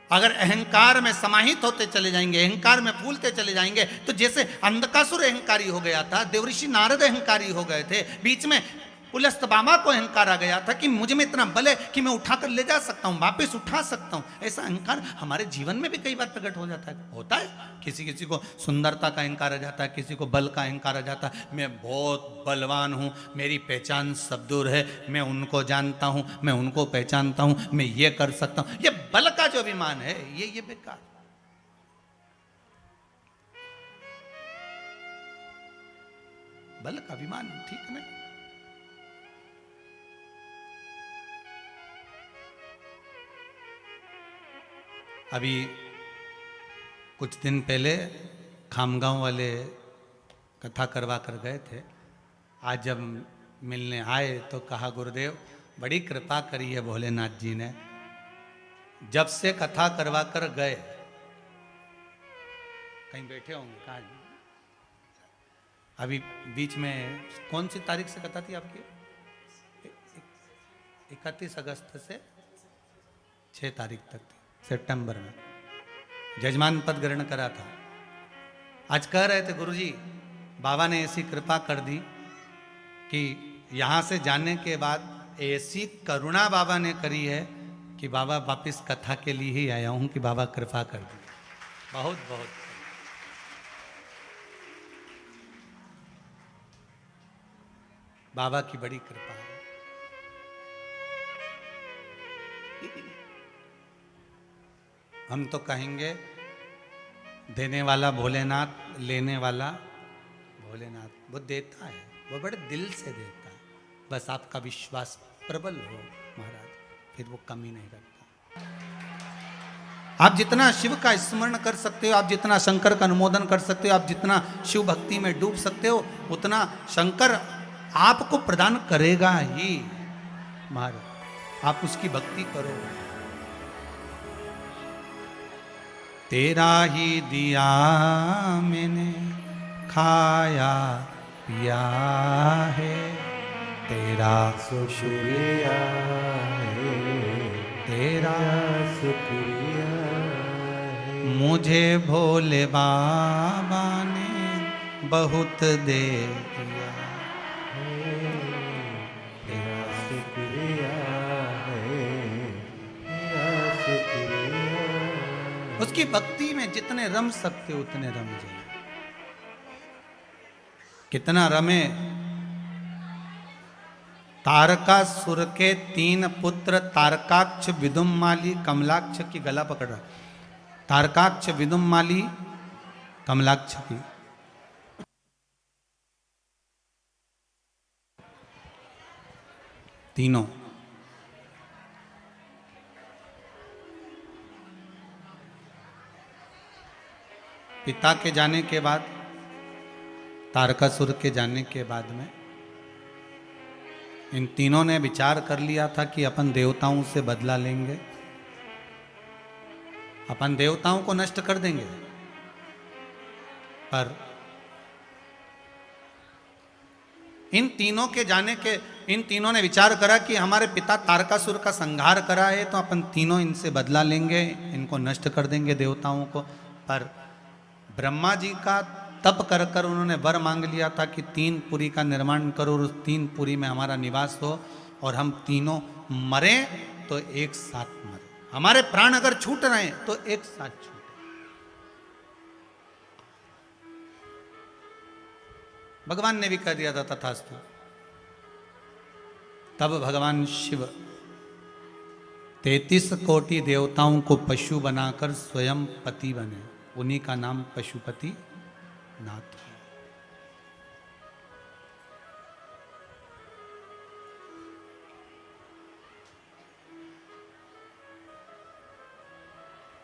अगर अहंकार में समाहित होते चले जाएंगे, अहंकार में फूलते चले जाएंगे, तो जैसे अंधकासुर अहंकारी हो गया था, देवऋषि नारद अहंकारी हो गए थे, बीच में पुलस्त बाबा को अहंकार आ गया था कि मुझ में इतना बल है कि मैं उठाकर ले जा सकता हूं, वापस उठा सकता हूं। ऐसा अहंकार हमारे जीवन में भी कई बार प्रकट हो जाता है, होता है। किसी किसी को सुंदरता का अहंकार आ जाता है, किसी को बल का अहंकार आ जाता है। मैं बहुत बलवान हूं, मेरी पहचान सब दूर है, मैं उनको जानता हूं, मैं उनको पहचानता हूं, मैं ये कर सकता हूं। ये बल का जो अभिमान है, ये बेकार। बल का अभिमान ठीक नहीं। अभी कुछ दिन पहले खामगांव वाले कथा करवा कर गए थे। आज जब मिलने आए तो कहा, गुरुदेव बड़ी कृपा करी है भोलेनाथ जी ने, जब से कथा करवा कर गए। कहीं बैठे होंगे, कहा अभी बीच में कौन सी तारीख से कथा थी आपकी? 31 अगस्त से 6 तारीख तक थी, सितंबर में जजमान पद ग्रहण करा था। आज कह रहे थे, गुरुजी बाबा ने ऐसी कृपा कर दी कि यहाँ से जाने के बाद ऐसी करुणा बाबा ने करी है कि बाबा वापिस कथा के लिए ही आया हूँ कि बाबा कृपा कर दी। बहुत बहुत बाबा की बड़ी कृपा है। हम तो कहेंगे देने वाला भोलेनाथ, लेने वाला भोलेनाथ। वो देता है, वो बड़े दिल से देता है, बस आपका विश्वास प्रबल हो महाराज, फिर वो कमी नहीं रखता। आप जितना शिव का स्मरण कर सकते हो, आप जितना शंकर का अनुमोदन कर सकते हो, आप जितना शिव भक्ति में डूब सकते हो, उतना शंकर आपको प्रदान करेगा ही महाराज। आप उसकी भक्ति करो। तेरा ही दिया मैंने खाया पिया है, तेरा शुक्रिया है, तेरा शुक्रिया है। मुझे भोले बाबा ने बहुत दे दिया, तेरा शुक्रिया है, तेरा शुक्रिया। उसकी भक्ति में जितने रम सकते हो उतने रम जाए। कितना रमे? तारकासुर के 3 पुत्र तारकाक्ष, विदुम्माली, कमलाक्ष की गला पकड़ रहा। तारकाक्ष, विदुम्माली, कमलाक्ष की तीनों पिता के जाने के बाद, तारकासुर के जाने के बाद में इन तीनों ने विचार कर लिया था कि अपन देवताओं से बदला लेंगे, अपन देवताओं को नष्ट कर देंगे। पर इन तीनों के जाने के, इन तीनों ने विचार करा कि हमारे पिता तारकासुर का संहार करा है, तो अपन तीनों इनसे बदला लेंगे, इनको नष्ट कर देंगे देवताओं को। पर ब्रह्मा जी का तप कर कर उन्होंने वर मांग लिया था कि 3 पुरी का निर्माण करो और उस 3 पुरी में हमारा निवास हो, और हम तीनों मरे तो एक साथ मरे, हमारे प्राण अगर छूट रहे हैं तो एक साथ छूटे। भगवान ने भी कह दिया था तथास्तु। तब भगवान शिव 33 कोटि देवताओं को पशु बनाकर स्वयं पति बने, उन्हीं का नाम पशुपति नाथ है।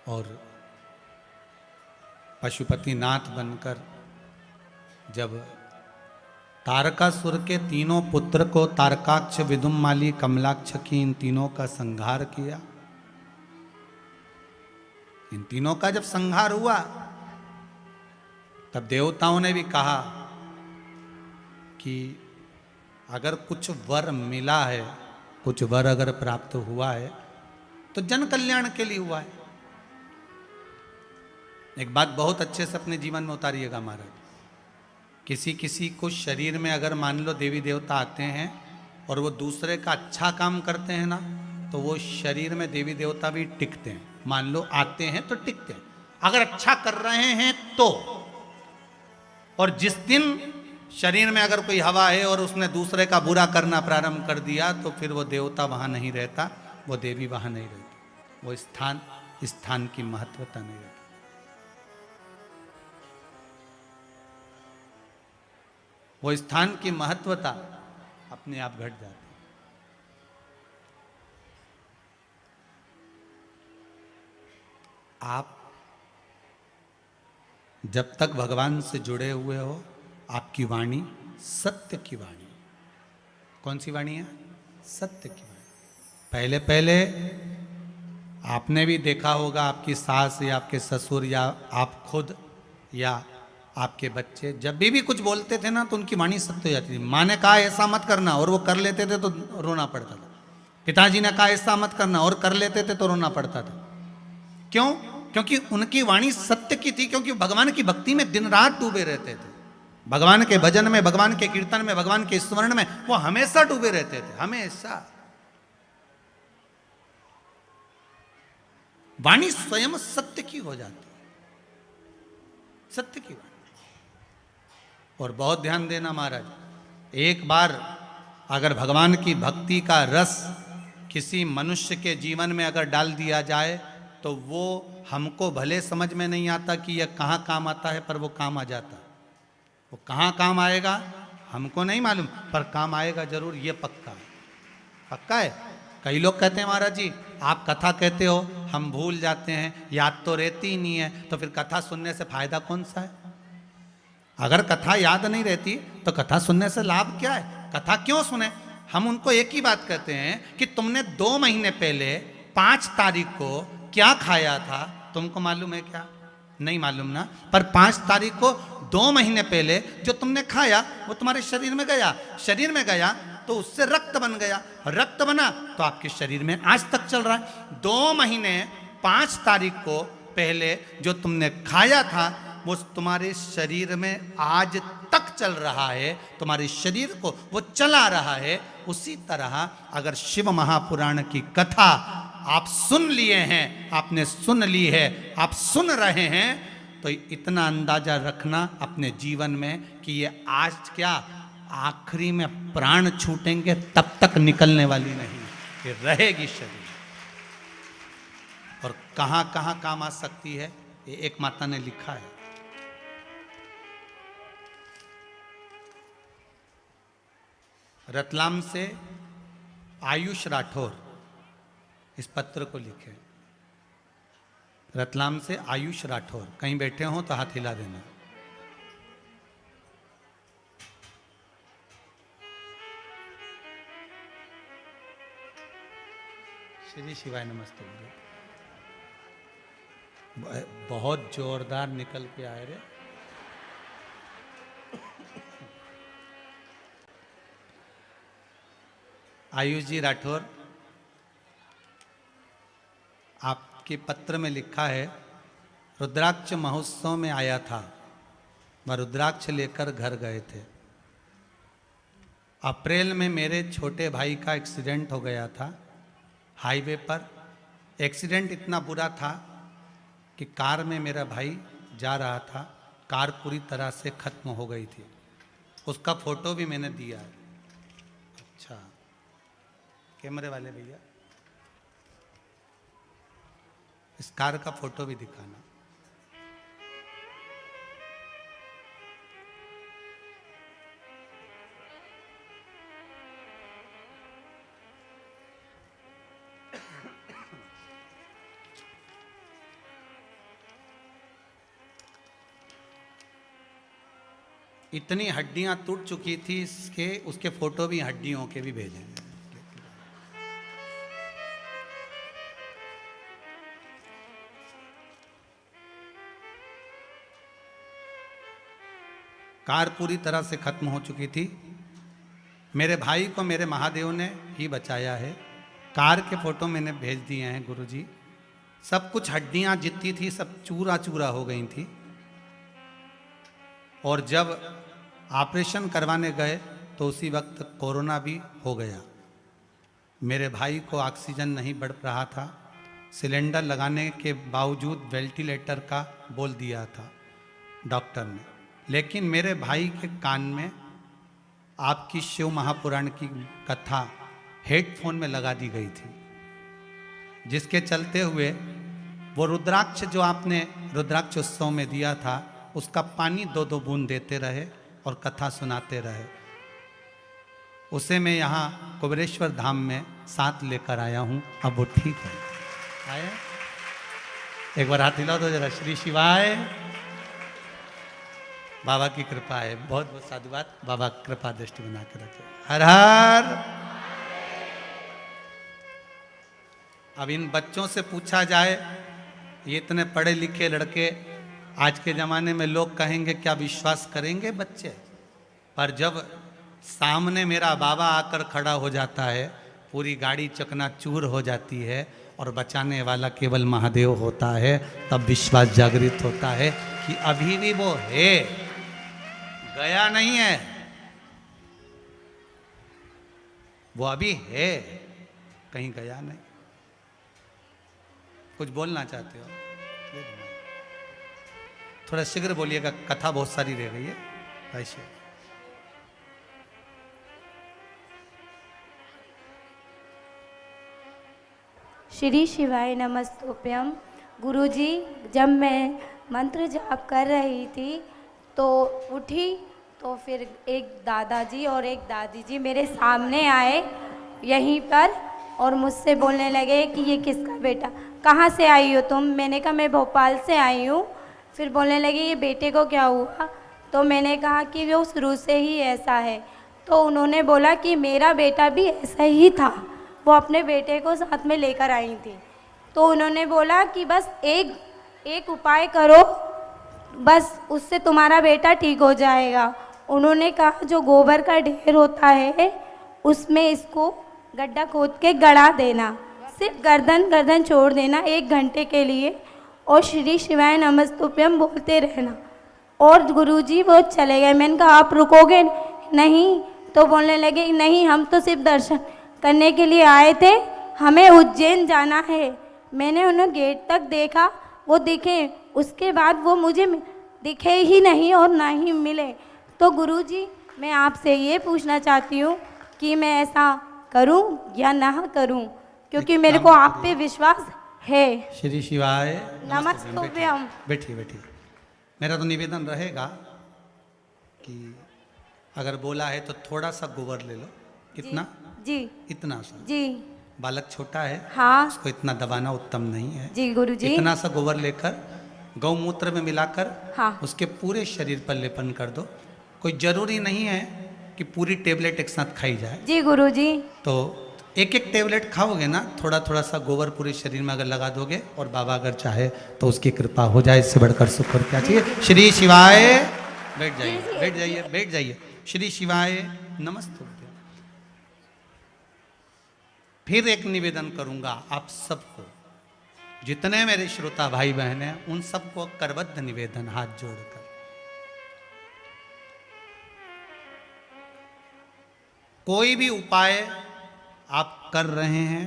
और पशुपति नाथ बनकर जब तारकासुर के तीनों पुत्र को, तारकाक्ष, विदुम्माली, कमलाक्ष की, इन तीनों का संहार किया, इन तीनों का जब संहार हुआ तब देवताओं ने भी कहा कि अगर कुछ वर मिला है, कुछ वर अगर प्राप्त हुआ है तो जन कल्याण के लिए हुआ है, एक बात बहुत अच्छे से अपने जीवन में उतारिएगा महाराज। किसी किसी को शरीर में अगर मान लो देवी देवता आते हैं और वो दूसरे का अच्छा काम करते हैं ना, तो वो शरीर में देवी देवता भी टिकते हैं। मान लो आते हैं तो टिकते हैं, अगर अच्छा कर रहे हैं तो। और जिस दिन शरीर में अगर कोई हवा है और उसने दूसरे का बुरा करना प्रारंभ कर दिया, तो फिर वो देवता वहां नहीं रहता, वो देवी वहां नहीं रहती, वो स्थान की महत्वता नहीं रहती। वो स्थान की महत्वता अपने आप घट जाती है। आप जब तक भगवान से जुड़े हुए हो, आपकी वाणी सत्य की वाणी। कौन सी वाणी है? सत्य की वाणी। पहले पहले आपने भी देखा होगा, आपकी सास या आपके ससुर या आप खुद या आपके बच्चे जब भी कुछ बोलते थे ना, तो उनकी वाणी सत्य हो जाती थी। माँ ने कहा ऐसा मत करना और वो कर लेते थे तो रोना पड़ता था। पिताजी ने कहा ऐसा मत करना और कर लेते थे तो रोना पड़ता था। क्यों? क्योंकि उनकी वाणी सत्य की थी, क्योंकि भगवान की भक्ति में दिन रात डूबे रहते थे। भगवान के भजन में, भगवान के कीर्तन में, भगवान के स्मरण में वो हमेशा डूबे रहते थे, हमेशा। वाणी स्वयं सत्य की हो जाती, सत्य की वाणी। और बहुत ध्यान देना महाराज, एक बार अगर भगवान की भक्ति का रस किसी मनुष्य के जीवन में अगर डाल दिया जाए, तो वो हमको भले समझ में नहीं आता कि यह कहाँ काम आता है, पर वो काम आ जाता है। वो कहाँ काम आएगा हमको नहीं मालूम, पर काम आएगा जरूर, ये पक्का है, पक्का है। कई लोग कहते हैं महाराज जी आप कथा कहते हो, हम भूल जाते हैं, याद तो रहती ही नहीं है, तो फिर कथा सुनने से फायदा कौन सा है? अगर कथा याद नहीं रहती तो कथा सुनने से लाभ क्या है? कथा क्यों सुने? हम उनको एक ही बात कहते हैं कि तुमने 2 महीने पहले 5 तारीख को क्या खाया था, तुमको मालूम है क्या? नहीं मालूम ना। पर 5 तारीख को 2 महीने पहले जो तुमने खाया वो तुम्हारे शरीर में गया, शरीर में गया तो उससे रक्त बन गया, रक्त बना तो आपके शरीर में आज तक चल रहा है। 2 महीने 5 तारीख को पहले जो तुमने खाया था वो तुम्हारे शरीर में आज तक चल रहा है, तुम्हारे शरीर को वो चला रहा है। उसी तरह अगर शिव महापुराण की कथा आप सुन लिए हैं, आपने सुन ली है, आप सुन रहे हैं, तो इतना अंदाजा रखना अपने जीवन में कि ये आज क्या आखिरी में प्राण छूटेंगे तब तक निकलने वाली नहीं, ये रहेगी शरीर। और कहां कहां काम आ सकती है, ये एक माता ने लिखा है। रतलाम से आयुष राठौर इस पत्र को लिखे। रतलाम से आयुष राठौर, कहीं बैठे हो तो हाथ हिला देना। श्री शिवाय नमस्ते। बहुत जोरदार निकल के आए रे। आयुष जी राठौर, आपके पत्र में लिखा है रुद्राक्ष महोत्सव में आया था, वह रुद्राक्ष लेकर घर गए थे। अप्रैल में मेरे छोटे भाई का एक्सीडेंट हो गया था हाईवे पर। एक्सीडेंट इतना बुरा था कि कार में मेरा भाई जा रहा था, कार पूरी तरह से खत्म हो गई थी। उसका फोटो भी मैंने दिया है। अच्छा, कैमरे वाले भैया इस कार का फोटो भी दिखाना। इतनी हड्डियां टूट चुकी थी इसके, उसके फोटो भी हड्डियों के भी भेजेंगे। कार पूरी तरह से खत्म हो चुकी थी। मेरे भाई को मेरे महादेव ने ही बचाया है। कार के फोटो मैंने भेज दिए हैं गुरुजी, सब कुछ हड्डियां जितनी थी सब चूरा चूरा हो गई थी। और जब ऑपरेशन करवाने गए तो उसी वक्त कोरोना भी हो गया। मेरे भाई को ऑक्सीजन नहीं बढ़ रहा था, सिलेंडर लगाने के बावजूद वेंटिलेटर का बोल दिया था डॉक्टर ने। लेकिन मेरे भाई के कान में आपकी शिव महापुराण की कथा हेडफोन में लगा दी गई थी, जिसके चलते हुए वो रुद्राक्ष जो आपने रुद्राक्ष उत्सव में दिया था उसका पानी 2-2 बूंद देते रहे और कथा सुनाते रहे। उसे मैं यहाँ कुबेरेश्वर धाम में साथ लेकर आया हूँ। अब वो ठीक है। आया एक बार हाथ हिला दो जरा। श्री शिवाय। बाबा की कृपा है, बहुत बहुत साधुवाद। बाबा कृपा दृष्टि बना के रखे। हर हर। अब इन बच्चों से पूछा जाए, ये इतने पढ़े लिखे लड़के, आज के ज़माने में लोग कहेंगे क्या विश्वास करेंगे बच्चे? पर जब सामने मेरा बाबा आकर खड़ा हो जाता है, पूरी गाड़ी चकनाचूर हो जाती है और बचाने वाला केवल महादेव होता है, तब विश्वास जागृत होता है कि अभी भी वो है, गया नहीं है, वो अभी है, कहीं गया नहीं। कुछ बोलना चाहते हो? थोड़ा शीघ्र बोलिएगा, कथा बहुत सारी रह गई है ऐसे। श्री शिवाय नमस्तुभ्यम। गुरुजी, जब मैं मंत्र जाप कर रही थी तो उठी तो फिर एक दादाजी और एक दादी जी मेरे सामने आए यहीं पर और मुझसे बोलने लगे कि ये किसका बेटा, कहाँ से आई हो तुम? मैंने कहा मैं भोपाल से आई हूँ। फिर बोलने लगे ये बेटे को क्या हुआ? तो मैंने कहा कि वो शुरू से ही ऐसा है। तो उन्होंने बोला कि मेरा बेटा भी ऐसा ही था, वो अपने बेटे को साथ में लेकर आई थी। तो उन्होंने बोला कि बस एक उपाय करो, बस उससे तुम्हारा बेटा ठीक हो जाएगा। उन्होंने कहा जो गोबर का ढेर होता है उसमें इसको गड्ढा खोद के गड़ा देना, सिर्फ गर्दन छोड़ देना 1 घंटे के लिए और श्री शिवाय नमस्तुभ्यम बोलते रहना। और गुरुजी वो चले गए। मैंने कहा आप रुकोगे नहीं? तो बोलने लगे नहीं, हम तो सिर्फ दर्शन करने के लिए आए थे, हमें उज्जैन जाना है। मैंने उन्हें गेट तक देखा, वो दिखे, उसके बाद वो मुझे दिखे ही नहीं और ना ही मिले। तो गुरुजी मैं आपसे ये पूछना चाहती हूँ कि मैं ऐसा करूँ या ना करूँ, क्योंकि मेरे को आप पे विश्वास है। श्री शिवाय नमस्तुभ्यम। बैठिए बैठिए। मेरा तो निवेदन रहेगा कि अगर बोला है तो थोड़ा सा गोबर ले लो। कितना? जी इतना सा। जी। बालक छोटा है, हाँ, उसको इतना दबाना उत्तम नहीं है। जी गुरुजी। इतना सा गोबर लेकर गौमूत्र में मिलाकर हाँ, उसके पूरे शरीर पर लेपन कर दो। कोई जरूरी नहीं है कि पूरी टेबलेट एक साथ खाई जाए। जी गुरुजी। तो एक एक टेबलेट खाओगे ना, थोड़ा थोड़ा सा गोबर पूरे शरीर में अगर लगा दोगे और बाबा अगर चाहे तो उसकी कृपा हो जाए। इससे बढ़कर सुख और क्या चाहिए? श्री शिवाय। बैठ जाइए बैठ जाइए बैठ जाइए। श्री शिवाय नमस्तुभ्यम। फिर एक निवेदन करूंगा आप सबको, जितने मेरे श्रोता भाई बहन हैं उन सबको करबद्ध निवेदन हाथ जोड़कर, कोई भी उपाय आप कर रहे हैं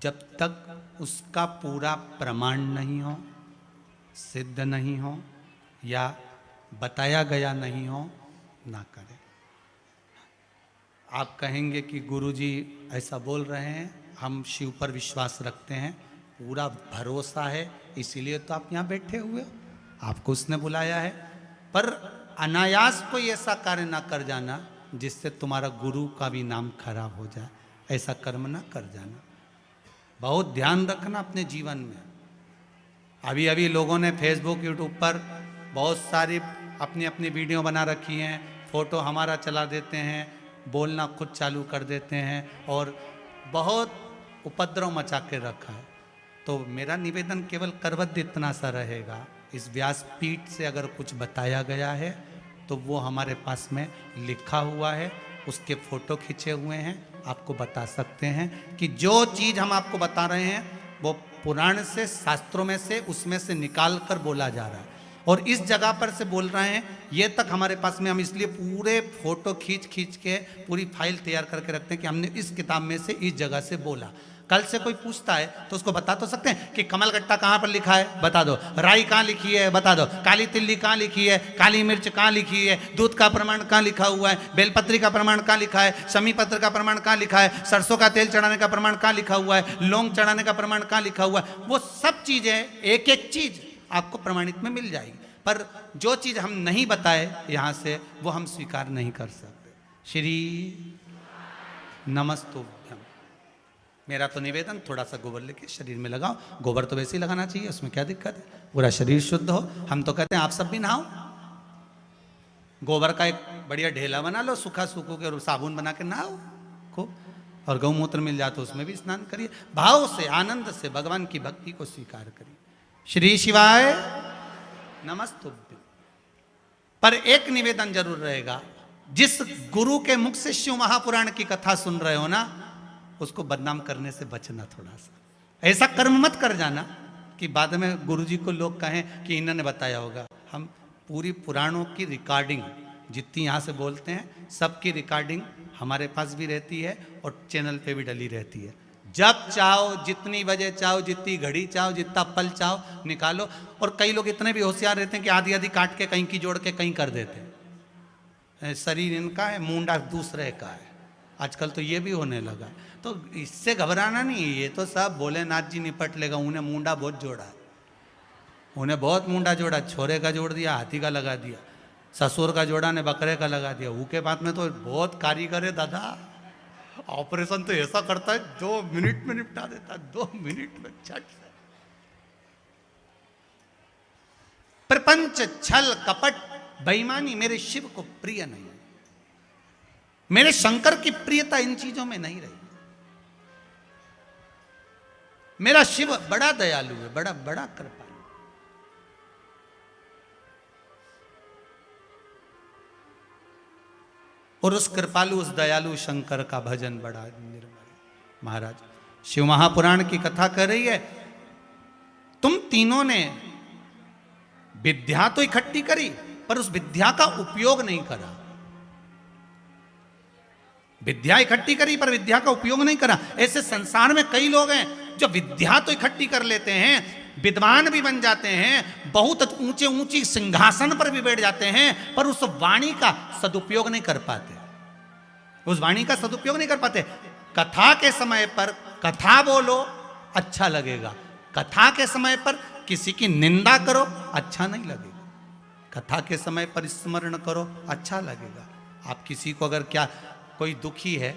जब तक उसका पूरा प्रमाण नहीं हो, सिद्ध नहीं हो या बताया गया नहीं हो, ना करें। आप कहेंगे कि गुरुजी ऐसा बोल रहे हैं, हम शिव पर विश्वास रखते हैं, पूरा भरोसा है, इसीलिए तो आप यहाँ बैठे हुए हो, आपको उसने बुलाया है। पर अनायास कोई ऐसा कार्य ना कर जाना जिससे तुम्हारा गुरु का भी नाम खराब हो जाए। ऐसा कर्म ना कर जाना। बहुत ध्यान रखना अपने जीवन में। अभी अभी लोगों ने फेसबुक यूट्यूब पर बहुत सारी अपनी अपनी वीडियो बना रखी हैं, फ़ोटो हमारा चला देते हैं, बोलना खुद चालू कर देते हैं और बहुत उपद्रव मचा के रखा है। तो मेरा निवेदन केवल करबद्ध इतना सा रहेगा, इस व्यासपीठ से अगर कुछ बताया गया है तो वो हमारे पास में लिखा हुआ है, उसके फ़ोटो खींचे हुए हैं, आपको बता सकते हैं कि जो चीज़ हम आपको बता रहे हैं वो पुराण से, शास्त्रों में से, उसमें से निकाल कर बोला जा रहा है। और इस जगह पर से बोल रहे हैं, ये तक हमारे पास में हम इसलिए पूरे फोटो खींच खींच के पूरी फाइल तैयार करके रखते हैं कि हमने इस किताब में से इस जगह से बोला। कल से कोई पूछता है तो उसको बता तो सकते हैं कि कमलगट्टा कहाँ पर लिखा है, बता दो। राई कहाँ लिखी है, बता दो। काली तिल्ली कहाँ लिखी है, काली मिर्च कहाँ लिखी है, दूध का प्रमाण कहाँ लिखा हुआ है, बेलपत्री का प्रमाण कहाँ लिखा है, शमी पत्र का प्रमाण कहाँ लिखा है, सरसों का तेल चढ़ाने का प्रमाण कहाँ लिखा हुआ है, लौंग चढ़ाने का प्रमाण कहाँ लिखा हुआ है। वो सब चीजें, एक एक चीज आपको प्रमाणित में मिल जाएगी। पर जो चीज हम नहीं बताए यहाँ से, वो हम स्वीकार नहीं कर सकते। श्री नमस्तुभ्यम। मेरा तो निवेदन, थोड़ा सा गोबर लेके शरीर में लगाओ। गोबर तो वैसे ही लगाना चाहिए, उसमें क्या दिक्कत है, पूरा शरीर शुद्ध हो। हम तो कहते हैं आप सब भी नहाओ, गोबर का एक बढ़िया ढेला बना लो, सूखा सूखो के, और साबुन बना के नहाओ खूब। और गौमूत्र मिल जाए तो उसमें भी स्नान करिए। भाव से, आनंद से भगवान की भक्ति को स्वीकार करिए। श्री शिवाय नमस्तुभ्यम। पर एक निवेदन जरूर रहेगा, जिस गुरु के मुख से शिव महापुराण की कथा सुन रहे हो ना, उसको बदनाम करने से बचना थोड़ा सा। ऐसा कर्म मत कर जाना कि बाद में गुरुजी को लोग कहें कि इन्होंने बताया होगा। हम पूरी पुराणों की रिकॉर्डिंग जितनी यहाँ से बोलते हैं, सबकी रिकॉर्डिंग हमारे पास भी रहती है और चैनल पे भी डली रहती है। जब चाहो, जितनी बजे चाहो, जितनी घड़ी चाहो, जितना पल चाहो निकालो। और कई लोग इतने भी होशियार रहते हैं कि आधी आधी काट के कहीं की जोड़ के कहीं कर देते हैं। शरीर इनका है, मुंडा दूसरे का है। आजकल तो ये भी होने लगा। तो इससे घबराना नहीं, ये तो सब भोलेनाथ जी निपट लेगा। उन्हें मुंडा बहुत जोड़ा, उन्हें बहुत मुंडा जोड़ा। छोरे का जोड़ दिया, हाथी का लगा दिया, ससुर का जोड़ा ने बकरे का लगा दिया। उसके बाद में तो बहुत कारीगर है दादा। ऑपरेशन तो ऐसा करता है 2 मिनट में निपटा देता है, 2 मिनट में झट से। प्रपंच, छल, कपट, बेईमानी मेरे शिव को प्रिय नहीं। मेरे शंकर की प्रियता इन चीजों में नहीं रही। मेरा शिव बड़ा दयालु है, बड़ा बड़ा कृपालु। और उस कृपालु, उस दयालु शंकर का भजन बड़ा निर्मल। महाराज, शिव महापुराण की कथा कर रही है, तुम तीनों ने विद्या तो इकट्ठी करी, पर उस विद्या का उपयोग नहीं करा। विद्या इकट्ठी करी पर विद्या का उपयोग नहीं करा। ऐसे संसार में कई लोग हैं जो विद्या तो इकट्ठी कर लेते हैं, विद्वान भी बन जाते हैं, बहुत ऊंचे ऊंची सिंहासन पर भी बैठ जाते हैं, पर उस वाणी का सदुपयोग नहीं कर पाते। उस वाणी का सदुपयोग नहीं कर पाते। कथा के समय पर कथा बोलो, अच्छा लगेगा। कथा के समय पर किसी की निंदा करो, अच्छा नहीं लगेगा। कथा के समय पर स्मरण करो, अच्छा लगेगा। आप किसी को अगर क्या, कोई दुखी है,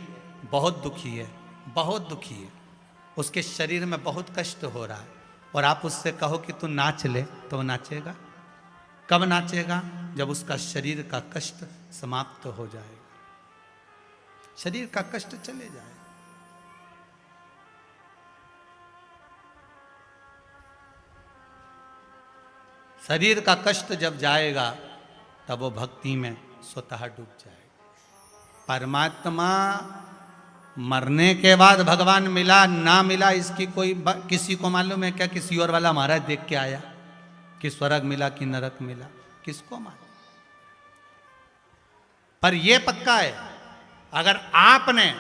बहुत दुखी है, बहुत दुखी है, उसके शरीर में बहुत कष्ट हो रहा है, और आप उससे कहो कि तू नाच ले, तो वो नाचेगा? कब नाचेगा? जब उसका शरीर का कष्ट समाप्त हो जाएगा, शरीर का कष्ट चले जाए। शरीर का कष्ट जब जाएगा, तब वो भक्ति में स्वतः डूब जाएगा। परमात्मा मरने के बाद भगवान मिला ना मिला, इसकी कोई किसी को मालूम है क्या? किसी और वाला महाराज देख के आया कि स्वर्ग मिला कि नरक मिला, किसको मालूम? पर यह पक्का है, अगर आपने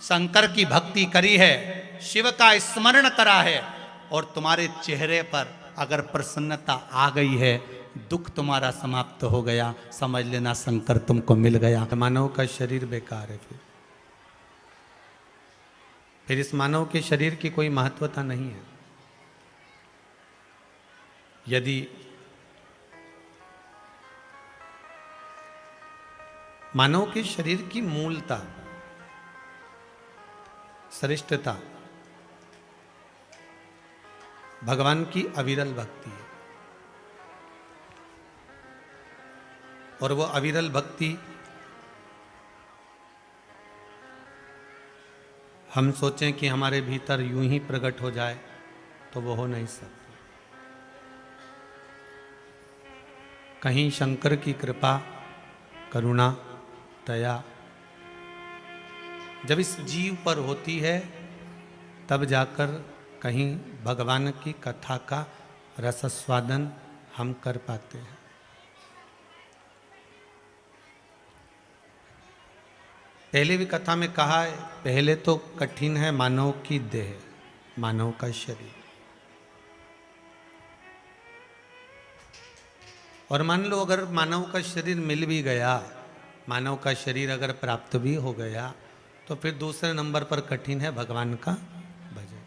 शंकर की भक्ति करी है, शिव का स्मरण करा है, और तुम्हारे चेहरे पर अगर प्रसन्नता आ गई है, दुख तुम्हारा समाप्त हो गया, समझ लेना शंकर तुमको मिल गया। मानव का शरीर बेकार है। फिर इस मानव के शरीर की कोई महत्वता नहीं है। यदि मानव के शरीर की मूलता, श्रेष्ठता भगवान की अविरल भक्ति है, और वो अविरल भक्ति हम सोचें कि हमारे भीतर यूं ही प्रकट हो जाए, तो वो हो नहीं सकती। कहीं शंकर की कृपा, करुणा, दया जब इस जीव पर होती है, तब जाकर कहीं भगवान की कथा का रसस्वादन हम कर पाते हैं। पहले भी कथा में कहा है, पहले तो कठिन है मानव की देह, मानव का शरीर। और मान लो अगर मानव का शरीर मिल भी गया, मानव का शरीर अगर प्राप्त भी हो गया, तो फिर दूसरे नंबर पर कठिन है भगवान का भजन।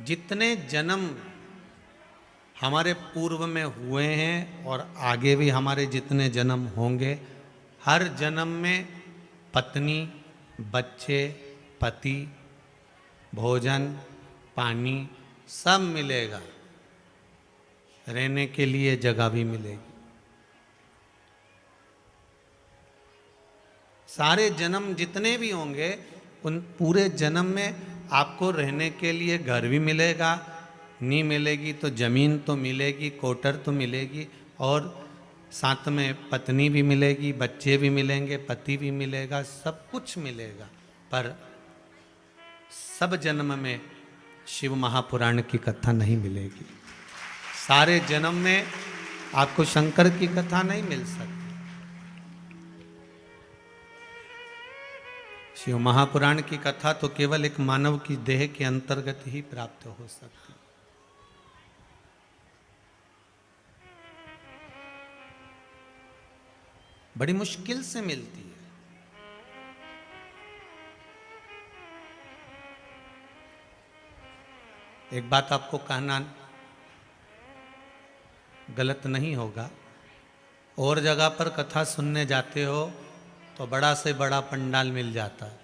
जितने जन्म हमारे पूर्व में हुए हैं और आगे भी हमारे जितने जन्म होंगे, हर जन्म में पत्नी, बच्चे, पति, भोजन, पानी सब मिलेगा, रहने के लिए जगह भी मिलेगी। सारे जन्म जितने भी होंगे उन पूरे जन्म में आपको रहने के लिए घर भी मिलेगा, नहीं मिलेगी तो जमीन तो मिलेगी, कोटर तो मिलेगी, और साथ में पत्नी भी मिलेगी, बच्चे भी मिलेंगे, पति भी मिलेगा, सब कुछ मिलेगा। पर सब जन्म में शिव महापुराण की कथा नहीं मिलेगी। सारे जन्म में आपको शंकर की कथा नहीं मिल सकती। शिव महापुराण की कथा तो केवल एक मानव की देह के अंतर्गत ही प्राप्त हो सकती। बड़ी मुश्किल से मिलती है। एक बात आपको कहना गलत नहीं होगा, और जगह पर कथा सुनने जाते हो तो बड़ा से बड़ा पंडाल मिल जाता है,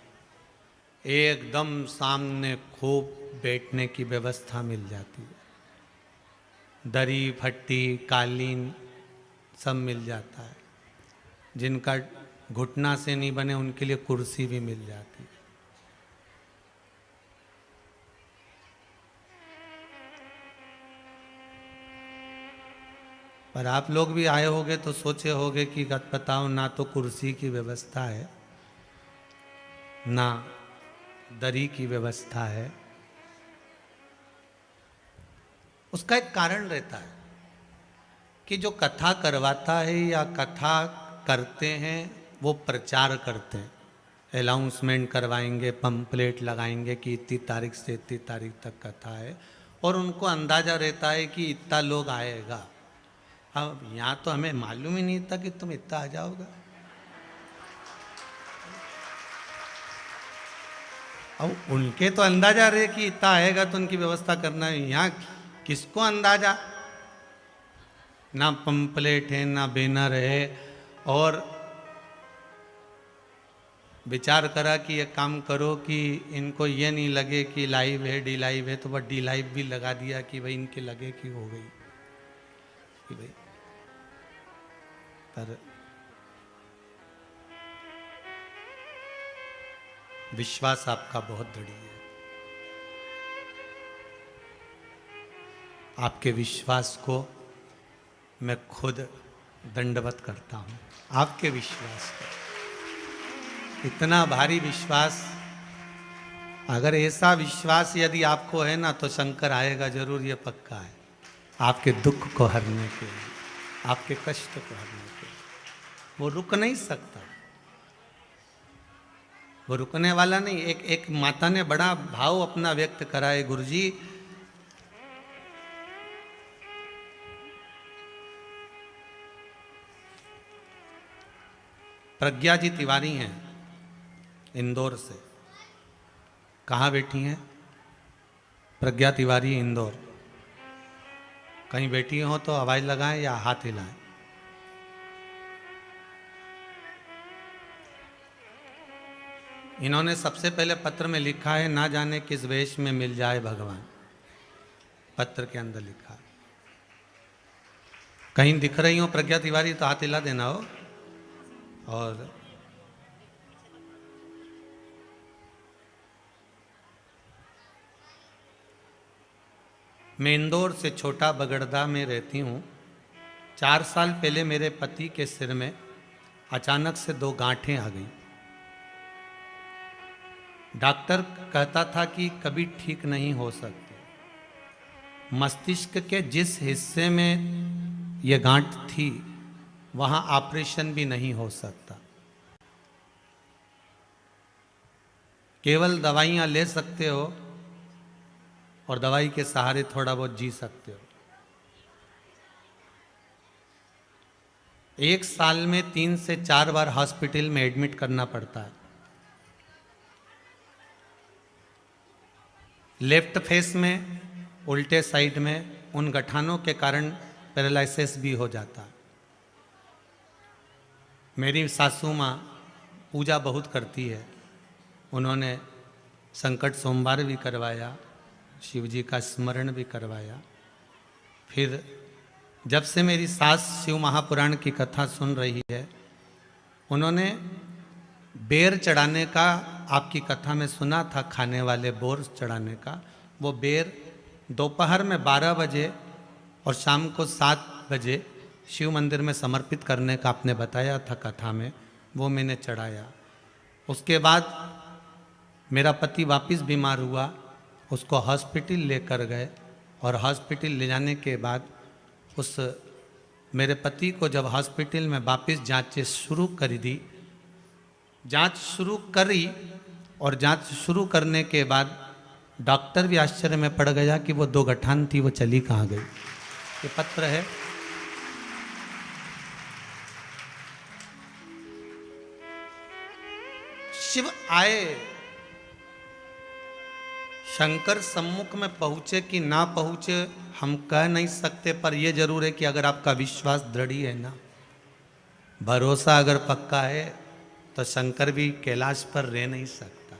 एकदम सामने खूब बैठने की व्यवस्था मिल जाती है, दरी फट्टी कालीन सब मिल जाता है, जिनका घुटना से नहीं बने उनके लिए कुर्सी भी मिल जाती है। पर आप लोग भी आए होगे तो सोचे होगे कि बताओ, ना तो कुर्सी की व्यवस्था है, ना दरी की व्यवस्था है। उसका एक कारण रहता है कि जो कथा करवाता है या कथा करते हैं वो प्रचार करते हैं, अनाउंसमेंट करवाएंगे, पंपलेट लगाएंगे कि इतनी तारीख से इतनी तारीख तक कथा है, और उनको अंदाजा रहता है कि इतना लोग आएगा। अब यहाँ तो हमें मालूम ही नहीं था कि तुम इतना आ जाओगे। अब उनके तो अंदाजा रहे कि इतना आएगा तो उनकी व्यवस्था करना है, यहाँ किसको अंदाजा? ना पंपलेट है, ना बैनर है, और विचार करा कि ये काम करो कि इनको ये नहीं लगे कि लाइव है डी लाइव है, तो वह डी लाइव भी लगा दिया कि भाई इनके लगे कि हो गई कि भाई। पर विश्वास आपका बहुत दृढ़ है। आपके विश्वास को मैं खुद दंडवत करता हूँ। आपके विश्वास को, इतना भारी विश्वास, अगर ऐसा विश्वास यदि आपको है ना तो शंकर आएगा जरूर, ये पक्का है। आपके दुख को हरने के लिए, आपके कष्ट को हरने के लिए। वो रुक नहीं सकता, वो रुकने वाला नहीं। एक माता ने बड़ा भाव अपना व्यक्त करा है, गुरुजी प्रज्ञा जी तिवारी हैं इंदौर से। कहाँ बैठी हैं? प्रज्ञा तिवारी इंदौर। कहीं बैठी हो तो आवाज लगाएं या हाथ हिलाएं। इन्होंने सबसे पहले पत्र में लिखा है, ना जाने किस वेश में मिल जाए भगवान। पत्र के अंदर लिखा। कहीं दिख रही हो प्रज्ञा तिवारी तो हाथ हिला देना हो। और मैं इंदौर से छोटा बगड़दा में रहती हूँ। 4 साल पहले मेरे पति के सिर में अचानक से 2 गांठें आ गई। डॉक्टर कहता था कि कभी ठीक नहीं हो सकते। मस्तिष्क के जिस हिस्से में ये गांठ थी वहां ऑपरेशन भी नहीं हो सकता, केवल दवाइयां ले सकते हो और दवाई के सहारे थोड़ा बहुत जी सकते हो। 1 साल में 3 से 4 बार हॉस्पिटल में एडमिट करना पड़ता है। लेफ्ट फेस में, उल्टे साइड में उन गठानों के कारण पैरालिसिस भी हो जाता है। मेरी सासू माँ पूजा बहुत करती है, उन्होंने संकट सोमवार भी करवाया, शिव जी का स्मरण भी करवाया। फिर जब से मेरी सास शिव महापुराण की कथा सुन रही है, उन्होंने बेर चढ़ाने का, आपकी कथा में सुना था, खाने वाले बोर चढ़ाने का, वो बेर दोपहर में 12 बजे और शाम को 7 बजे शिव मंदिर में समर्पित करने का आपने बताया था कथा में, वो मैंने चढ़ाया। उसके बाद मेरा पति वापस बीमार हुआ, उसको हॉस्पिटल लेकर गए और हॉस्पिटल ले जाने के बाद उस मेरे पति को जब हॉस्पिटल में वापस जांचें शुरू कर दी, जांच शुरू करी और जांच शुरू करने के बाद डॉक्टर भी आश्चर्य में पड़ गया कि वो 2 गठान थी वो चली कहाँ गई। ये पत्र है। शिव आए, शंकर सम्मुख में पहुंचे कि ना पहुंचे हम कह नहीं सकते, पर यह जरूर है कि अगर आपका विश्वास दृढ़ है ना, भरोसा अगर पक्का है, तो शंकर भी कैलाश पर रह नहीं सकता।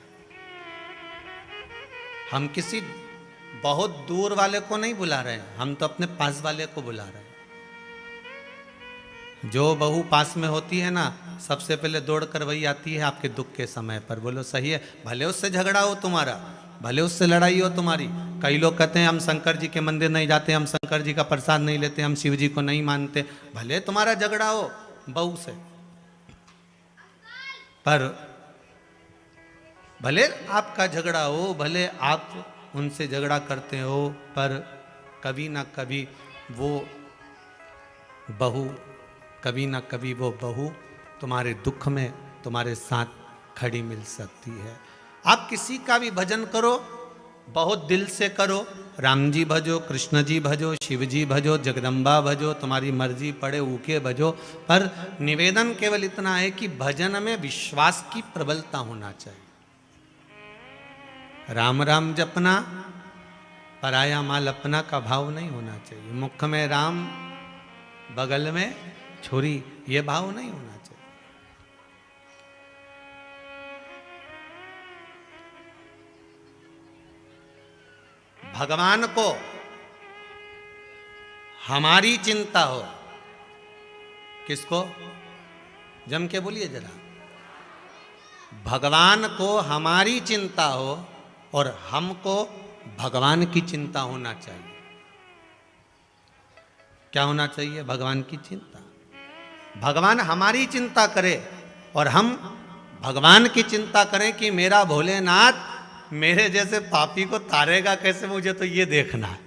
हम किसी बहुत दूर वाले को नहीं बुला रहे हैं, हम तो अपने पास वाले को बुला रहे हैं। जो बहू पास में होती है ना, सबसे पहले दौड़ कर वही आती है आपके दुख के समय पर। बोलो सही है, भले उससे झगड़ा हो तुम्हारा, भले उससे लड़ाई हो तुम्हारी। कई लोग कहते हैं हम शंकर जी के मंदिर नहीं जाते, हम शंकर जी का प्रसाद नहीं लेते, हम शिव जी को नहीं मानते। भले तुम्हारा झगड़ा हो बहू से, पर भले आपका झगड़ा हो, भले आप उनसे झगड़ा करते हो, पर कभी ना कभी वो बहू, कभी ना कभी वो बहू तुम्हारे दुख में तुम्हारे साथ खड़ी मिल सकती है। आप किसी का भी भजन करो, बहुत दिल से करो, राम जी भजो, कृष्ण जी भजो, शिव जी भजो, जगदम्बा भजो, तुम्हारी मर्जी पड़े ऊके भजो, पर निवेदन केवल इतना है कि भजन में विश्वास की प्रबलता होना चाहिए। राम राम जपना, पराया माल अपना का भाव नहीं होना चाहिए। मुख में राम, बगल में छुरी, ये भाव नहीं होना चाहिए। भगवान को हमारी चिंता हो, किसको? जम के बोलिए जरा। भगवान को हमारी चिंता हो और हमको भगवान की चिंता होना चाहिए। क्या होना चाहिए? भगवान की चिंता। भगवान हमारी चिंता करे और हम भगवान की चिंता करें कि मेरा भोलेनाथ मेरे जैसे पापी को तारेगा कैसे, मुझे तो ये देखना है।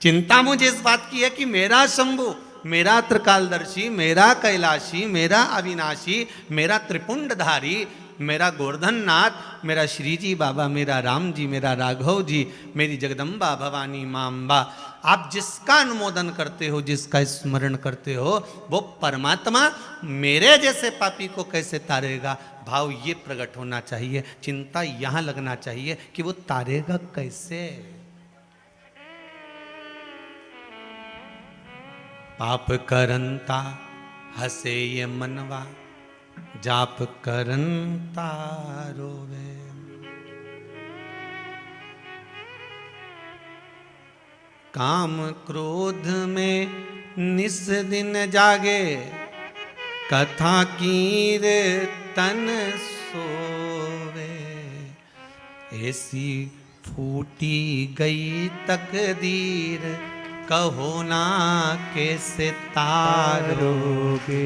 चिंता मुझे इस बात की है कि मेरा शंभु, मेरा त्रिकालदर्शी, मेरा कैलाशी, मेरा अविनाशी, मेरा त्रिपुंडधारी, मेरा गोवर्धननाथ, मेरा श्री जी बाबा, मेरा राम जी, मेरा राघव जी, मेरी जगदम्बा भवानी मां अम्बा, आप जिसका अनुमोदन करते हो, जिसका स्मरण करते हो, वो परमात्मा मेरे जैसे पापी को कैसे तारेगा, भाव ये प्रकट होना चाहिए। चिंता यहां लगना चाहिए कि वो तारेगा कैसे। पाप करंता हसे ये मनवा, जाप करंता रोवे। काम क्रोध में निस दिन जागे, कथा कीर्तन सोवे। ऐसी फूटी गई तकदीर, कहो ना कैसे तारोगे।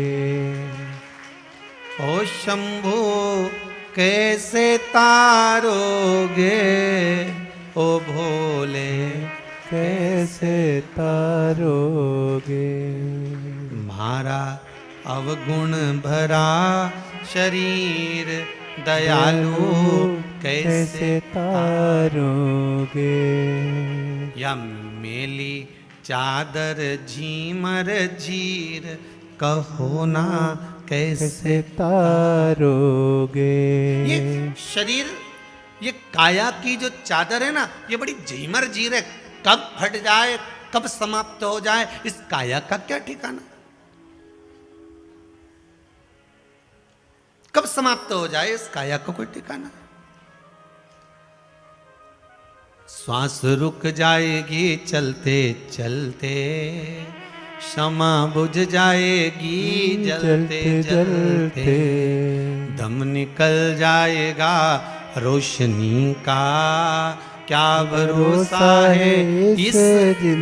ओ शंभो कैसे तारोगे ओ भोले, कैसे तारोगे मारा अवगुण भरा शरीर दयालु कैसे तारोगे। या मेली चादर झीमर झीर कहो ना कैसे तारोगे। ये शरीर, ये काया की जो चादर है ना, ये बड़ी झीमर झीर है। कब फट जाए, कब समाप्त हो जाए, इस काया का क्या ठिकाना। कब समाप्त हो जाए इस काया का कोई ठिकाना। श्वास रुक जाएगी चलते चलते, क्षमा बुझ जाएगी जलते जलते, दम निकल जाएगा रोशनी का, क्या भरोसा है इस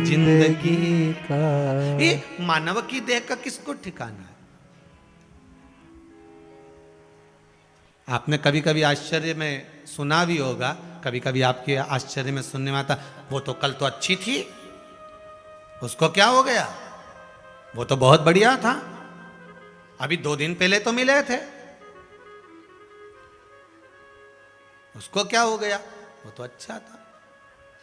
जिंदगी का। ये मानव की देह का किसको ठिकाना है। आपने कभी कभी आश्चर्य में सुना भी होगा, कभी कभी आपके आश्चर्य में सुनने में आता, वो तो कल तो अच्छी थी, उसको क्या हो गया, वो तो बहुत बढ़िया था, अभी 2 दिन पहले तो मिले थे, उसको क्या हो गया, वो तो अच्छा था,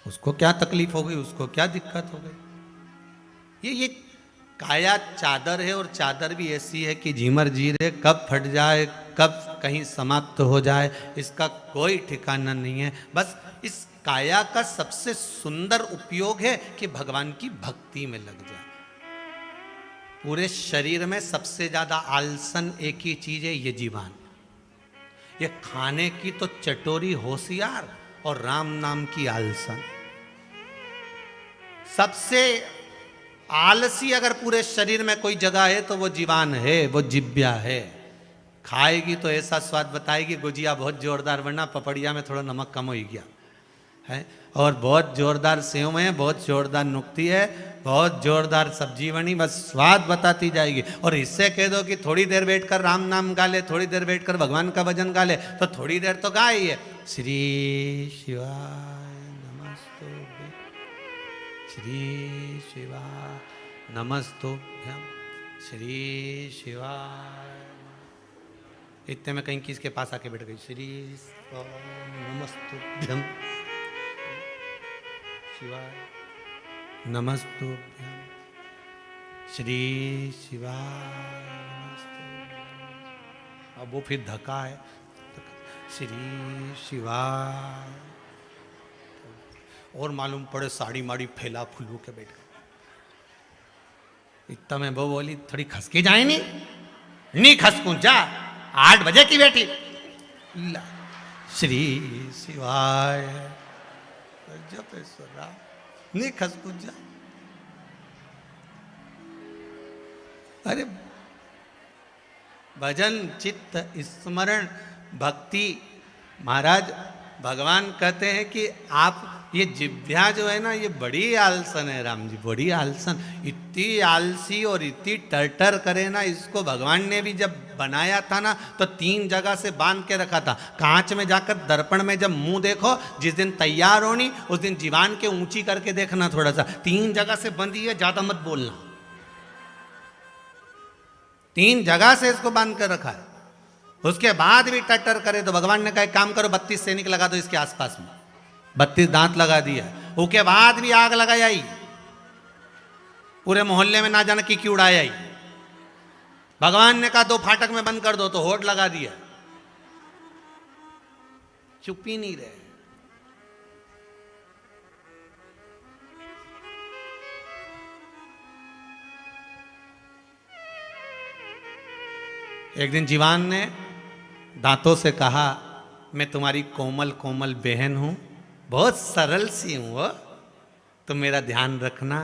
उसको क्या तकलीफ हो गई, उसको क्या दिक्कत हो गई। ये काया चादर है, और चादर भी ऐसी है कि झीमर झीर है, कब फट जाए, कब कहीं समाप्त हो जाए, इसका कोई ठिकाना नहीं है। बस इस काया का सबसे सुंदर उपयोग है कि भगवान की भक्ति में लग जाए। पूरे शरीर में सबसे ज्यादा आलसन एक ही चीज है, ये जीवान। ये खाने की तो चटोरी होशियार और राम नाम की आलसन। सबसे आलसी अगर पूरे शरीर में कोई जगह है तो वो जीवान है, वो जिब्या है। खाएगी तो ऐसा स्वाद बताएगी, गुजिया बहुत जोरदार, वरना पपड़िया में थोड़ा नमक कम हो गया है, और बहुत जोरदार सेव है, बहुत जोरदार नुक्ती है, बहुत जोरदार सब्जी बनी, बस स्वाद बताती जाएगी। और इससे कह दो कि थोड़ी देर बैठकर राम नाम गा ले, थोड़ी देर बैठकर भगवान का भजन गा ले, तो थोड़ी देर तो गा ही है। श्री शिवाय नमस्तुभ्यं, श्री शिवाय नमस्तुभ्यं, श्री शिवाय। इतने में कहीं किसके पास आके बैठ गई, श्री नमस्तुभ्यं शिवाय नमस्तुभ्यं, श्री शिवाय नमस्तुभ्यं। अब वो फिर धक्का है, श्री शिवाय, और मालूम पड़े साड़ी माड़ी फैला फुलू के बैठ गए। इतना में वो बोली, थोड़ी खसकी जाए नहीं खसकू, जा 8 बजे की बेटी। श्री शिवाय जपेश्वरा, नहीं खसकू जा। अरे भजन चित्त स्मरण भक्ति, महाराज भगवान कहते हैं कि आप ये जिभ्या जो है ना, ये बड़ी आलसन है राम जी, बड़ी आलसन। इतनी आलसी और इतनी टरटर करे ना, इसको भगवान ने भी जब बनाया था ना तो 3 जगह से बांध के रखा था। कांच में जाकर दर्पण में जब मुंह देखो, जिस दिन तैयार होनी उस दिन जीवान के ऊंची करके देखना थोड़ा सा। 3 जगह से बंधी है, ज्यादा मत बोलना। 3 जगह से इसको बांध कर रखा है। उसके बाद भी टट्टर करे तो भगवान ने कहा एक काम करो, 32 सैनिक लगा दो इसके आसपास में। 32 दांत लगा दिया। उसके बाद भी आग लगाई आई, पूरे मोहल्ले में ना जाने की क्यों उड़ाई आई। भगवान ने कहा 2 फाटक में बंद कर दो, तो होड़ लगा दिया। चुप ही नहीं रहे। एक दिन जीवान ने दांतों से कहा, मैं तुम्हारी कोमल कोमल बहन हूं, बहुत सरल सी हूं वो, तुम मेरा ध्यान रखना,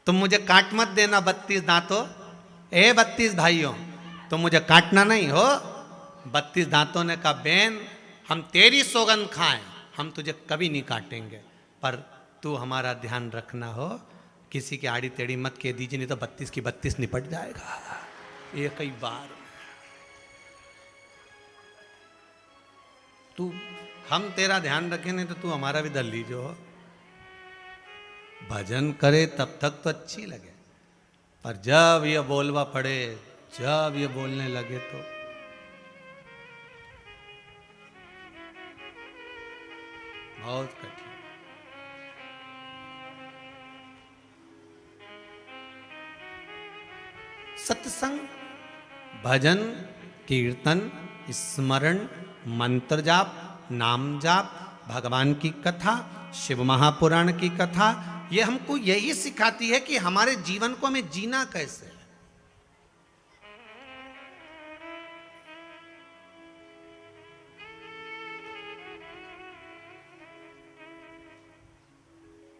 तुम मुझे काट मत देना 32 दांतों। 32 भाइयों, तुम मुझे काटना नहीं हो। 32 दांतों ने कहा, बहन हम तेरी सौगंध खाएं, हम तुझे कभी नहीं काटेंगे, पर तू हमारा ध्यान रखना हो, किसी की आड़ी टेढ़ी मत कह दीजिए, नहीं तो 32 की 32 निपट जाएगा एक ही बार। तू हम तेरा ध्यान रखें नहीं तो तू हमारा भी धर लीजो। भजन करे तब तक तो अच्छी लगे, पर जब ये बोलवा पड़े, जब ये बोलने लगे तो बहुत कठिन। सत्संग, भजन, कीर्तन, स्मरण, मंत्र जाप, नाम जाप, भगवान की कथा, शिव महापुराण की कथा, ये हमको यही सिखाती है कि हमारे जीवन को हमें जीना कैसे है।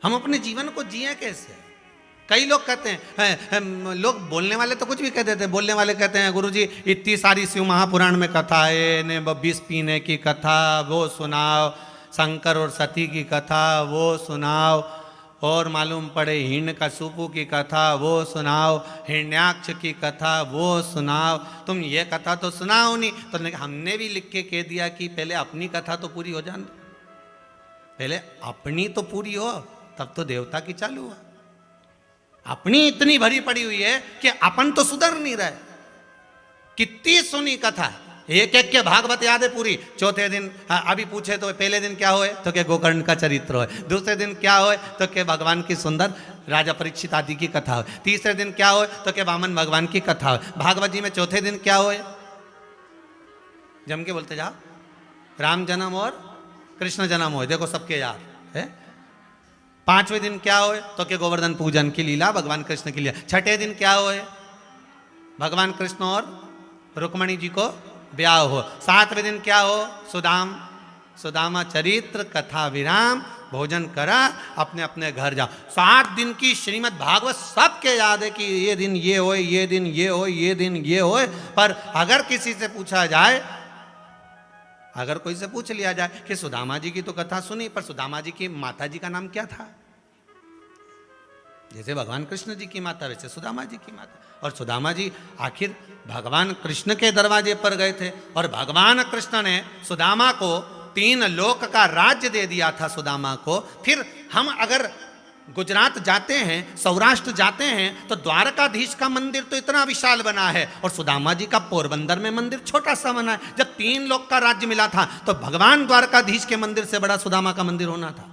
हम अपने जीवन को जिए कैसे। कई लोग कहते हैं, लोग बोलने वाले तो कुछ भी कह देते हैं। बोलने वाले कहते हैं गुरुजी इतनी सारी शिव महापुराण में कथा है, ने विष पीने की कथा वो सुनाओ, शंकर और सती की कथा वो सुनाओ, और मालूम पड़े हिरण्यकशिपु की कथा वो सुनाओ, हिरण्याक्ष की कथा वो सुनाओ, तुम ये कथा तो सुनाओ नहीं। तो हमने भी लिख के कह दिया कि पहले अपनी कथा तो पूरी हो जाने, पहले अपनी तो पूरी हो, तब तो देवता की चालू हुआ। अपनी इतनी भरी पड़ी हुई है कि अपन तो सुधर नहीं रहे। कितनी सुनी कथा, एक एक के भागवत याद है पूरी। चौथे दिन अभी पूछे तो पहले दिन क्या होए तो के गोकर्ण का चरित्र होए, दूसरे दिन क्या होए तो के भगवान की सुंदर राजा परीक्षित आदि की कथा हो, तीसरे दिन क्या होए तो के वामन भगवान की कथा हो। भागवत जी में चौथे दिन क्या होए, जम के बोलते जाओ, राम जन्म और कृष्ण जन्म होए, देखो सबके याद है। पांचवें दिन क्या होए तो के गोवर्धन पूजन की लीला भगवान कृष्ण की लीला। छठे दिन क्या होए, भगवान कृष्ण और रुक्मणी जी को ब्याह हो। सातवें दिन क्या हो, सुदामा चरित्र कथा विराम, भोजन करा, अपने अपने घर जाओ। 7 दिन की श्रीमद् भागवत सबके याद है कि ये दिन ये होए, ये दिन ये होए, ये दिन ये होए। पर अगर किसी से पूछा जाए, अगर कोई से पूछ लिया जाए कि सुदामा जी की तो कथा सुनी, पर सुदामा जी की माता जी का नाम क्या था? जैसे भगवान कृष्ण जी की माता वैसे सुदामा जी की माता। और सुदामा जी आखिर भगवान कृष्ण के दरवाजे पर गए थे, और भगवान कृष्ण ने सुदामा को 3 लोक का राज्य दे दिया था सुदामा को। फिर हम अगर गुजरात जाते हैं, सौराष्ट्र जाते हैं, तो द्वारकाधीश का मंदिर तो इतना विशाल बना है, और सुदामा जी का पोरबंदर में मंदिर छोटा सा बना है। जब 3 लोक का राज्य मिला था तो भगवान द्वारकाधीश के मंदिर से बड़ा सुदामा का मंदिर होना था।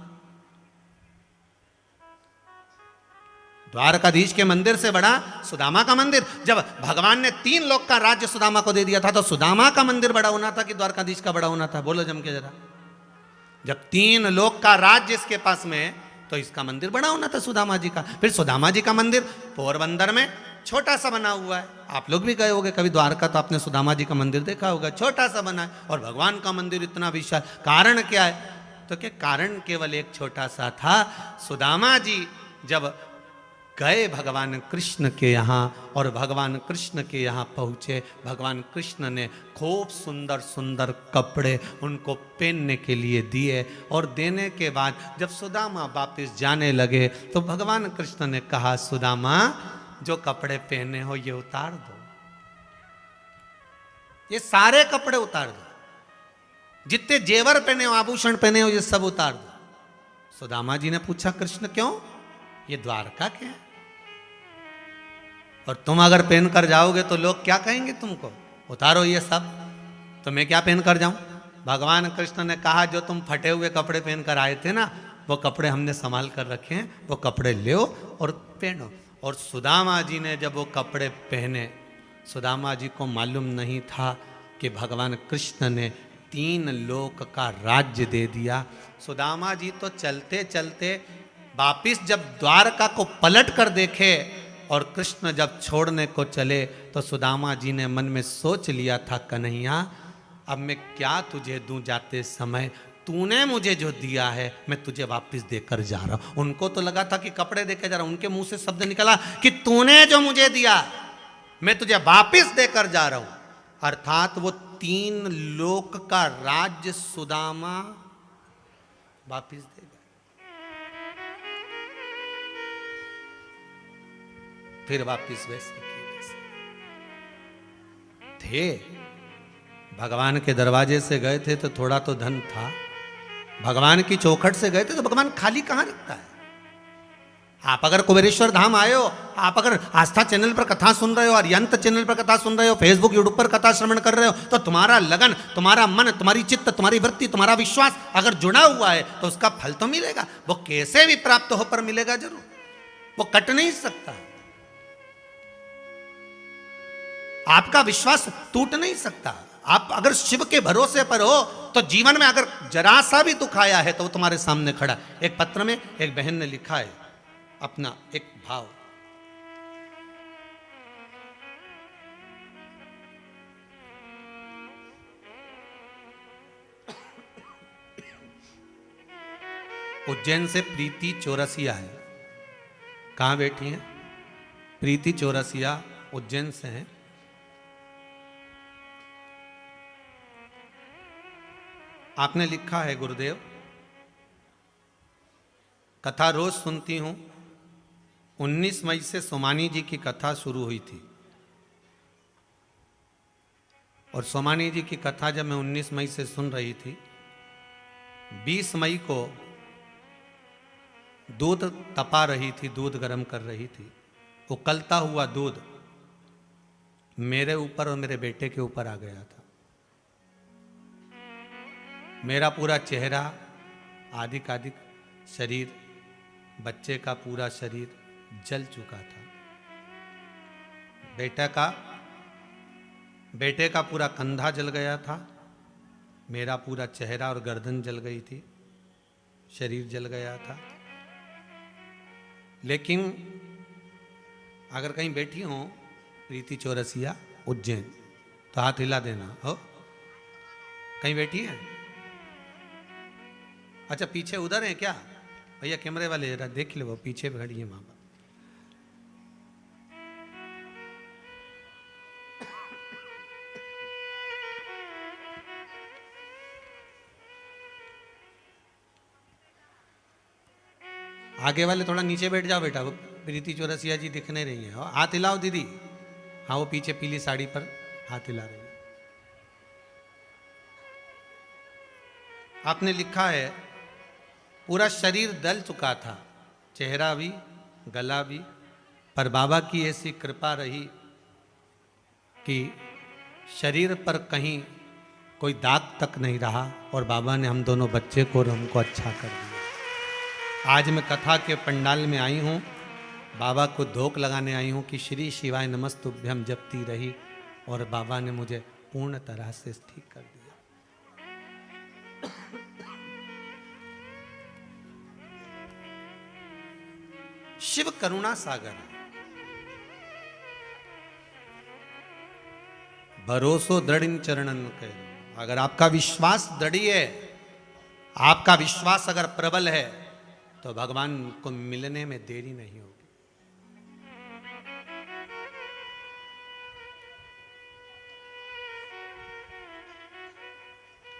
द्वारकाधीश के मंदिर से बड़ा सुदामा का मंदिर। जब भगवान ने 3 लोक का राज्य सुदामा को दे दिया था तो सुदामा का मंदिर बड़ा होना था कि द्वारकाधीश का बड़ा होना था? बोलो जम के जरा। जब 3 लोक का राज्य इसके पास में, तो इसका मंदिर बड़ा होना था सुदामा जी का। फिर सुदामा जी का मंदिर पोरबंदर में छोटा सा बना हुआ है। आप लोग भी गए होंगे कभी द्वारका, तो आपने सुदामा जी का मंदिर देखा होगा, छोटा सा बना है। और भगवान का मंदिर इतना विशाल। कारण क्या है तो क्या कारण केवल एक छोटा सा था। सुदामा जी जब गए भगवान कृष्ण के यहाँ, और भगवान कृष्ण के यहाँ पहुँचे, भगवान कृष्ण ने खूब सुंदर सुंदर कपड़े उनको पहनने के लिए दिए। और देने के बाद जब सुदामा वापस जाने लगे तो भगवान कृष्ण ने कहा, सुदामा जो कपड़े पहने हो ये उतार दो, ये सारे कपड़े उतार दो, जितने जेवर पहने हो, आभूषण पहने हो, ये सब उतार दो। सुदामा जी ने पूछा, कृष्ण क्यों? ये द्वारका के हैं, और तुम अगर पहन कर जाओगे तो लोग क्या कहेंगे तुमको? उतारो ये सब। तो मैं क्या पहन कर जाऊं? भगवान कृष्ण ने कहा, जो तुम फटे हुए कपड़े पहन कर आए थे ना, वो कपड़े हमने संभाल कर रखे हैं, वो कपड़े ले और पहनो। और सुदामा जी ने जब वो कपड़े पहने, सुदामा जी को मालूम नहीं था कि भगवान कृष्ण ने 3 लोक का राज्य दे दिया। सुदामा जी तो चलते चलते वापिस जब द्वारका को पलट कर देखे, और कृष्ण जब छोड़ने को चले, तो सुदामा जी ने मन में सोच लिया था, कन्हैया अब मैं क्या तुझे दूं जाते समय, तूने मुझे जो दिया है मैं तुझे वापस देकर जा रहा हूं। उनको तो लगा था कि कपड़े देकर जा रहा हूं, उनके मुंह से शब्द निकला कि तूने जो मुझे दिया मैं तुझे वापस देकर जा रहा हूं। अर्थात वो 3 लोक का राज्य सुदामा वापस दे गए। फिर वापिस वैसे के वैसे थे, भगवान के दरवाजे से गए थे तो थोड़ा तो धन था, भगवान की चौखट से गए थे तो भगवान खाली कहां रखता है। आप अगर कुबेरेश्वर धाम आए हो, आप अगर आस्था चैनल पर कथा सुन रहे हो, अरियंत चैनल पर कथा सुन रहे हो, फेसबुक यूट्यूब पर कथा श्रवण कर रहे हो, तो तुम्हारा लगन, तुम्हारा मन, तुम्हारी चित्त, तुम्हारी वृत्ति, तुम्हारा विश्वास अगर जुड़ा हुआ है तो उसका फल तो मिलेगा। वो कैसे भी प्राप्त हो पर मिलेगा जरूर, वो कट नहीं सकता। आपका विश्वास टूट नहीं सकता। आप अगर शिव के भरोसे पर हो तो जीवन में अगर जरा सा भी दुख आया है तो वो तुम्हारे सामने खड़ा। एक पत्र में एक बहन ने लिखा है अपना एक भाव, उज्जैन से प्रीति चौरसिया है। कहां बैठी हैं? प्रीति चौरसिया उज्जैन से हैं। आपने लिखा है, गुरुदेव कथा रोज सुनती हूं। 19 मई से सोमानी जी की कथा शुरू हुई थी और सोमानी जी की कथा जब मैं 19 मई से सुन रही थी, 20 मई को दूध तपा रही थी, दूध गर्म कर रही थी। उकलता हुआ दूध मेरे ऊपर और मेरे बेटे के ऊपर आ गया था। मेरा पूरा चेहरा, आधिकाधिक शरीर, बच्चे का पूरा शरीर जल चुका था। बेटे का पूरा कंधा जल गया था। मेरा पूरा चेहरा और गर्दन जल गई थी, शरीर जल गया था। लेकिन अगर कहीं बैठी हो प्रीति चौरसिया उज्जैन तो हाथ हिला देना। हो कहीं बैठी है? अच्छा, पीछे उधर है क्या भैया? कैमरे वाले जरा देख ले, वो पीछे खड़ी है माँ बाप। आगे वाले थोड़ा नीचे बैठ जाओ बेटा। वो प्रीति चौरसिया जी दिख नहीं रही है। हाथ हिलाओ दीदी। हाँ, वो पीछे पीली साड़ी पर हाथ हिला रही है। आपने लिखा है पूरा शरीर दल चुका था, चेहरा भी, गला भी, पर बाबा की ऐसी कृपा रही कि शरीर पर कहीं कोई दाग तक नहीं रहा और बाबा ने हम दोनों बच्चे को और हमको अच्छा कर दिया। आज मैं कथा के पंडाल में आई हूँ, बाबा को धोख लगाने आई हूँ कि श्री शिवाय नमस्तुभ्यम जपती रही और बाबा ने मुझे पूर्ण तरह से ठीक कर दिया। शिव करुणा सागर है। भरोसो दृढ़ इन चरणन के। अगर आपका विश्वास दृढ़ है, आपका विश्वास अगर प्रबल है तो भगवान को मिलने में देरी नहीं होगी।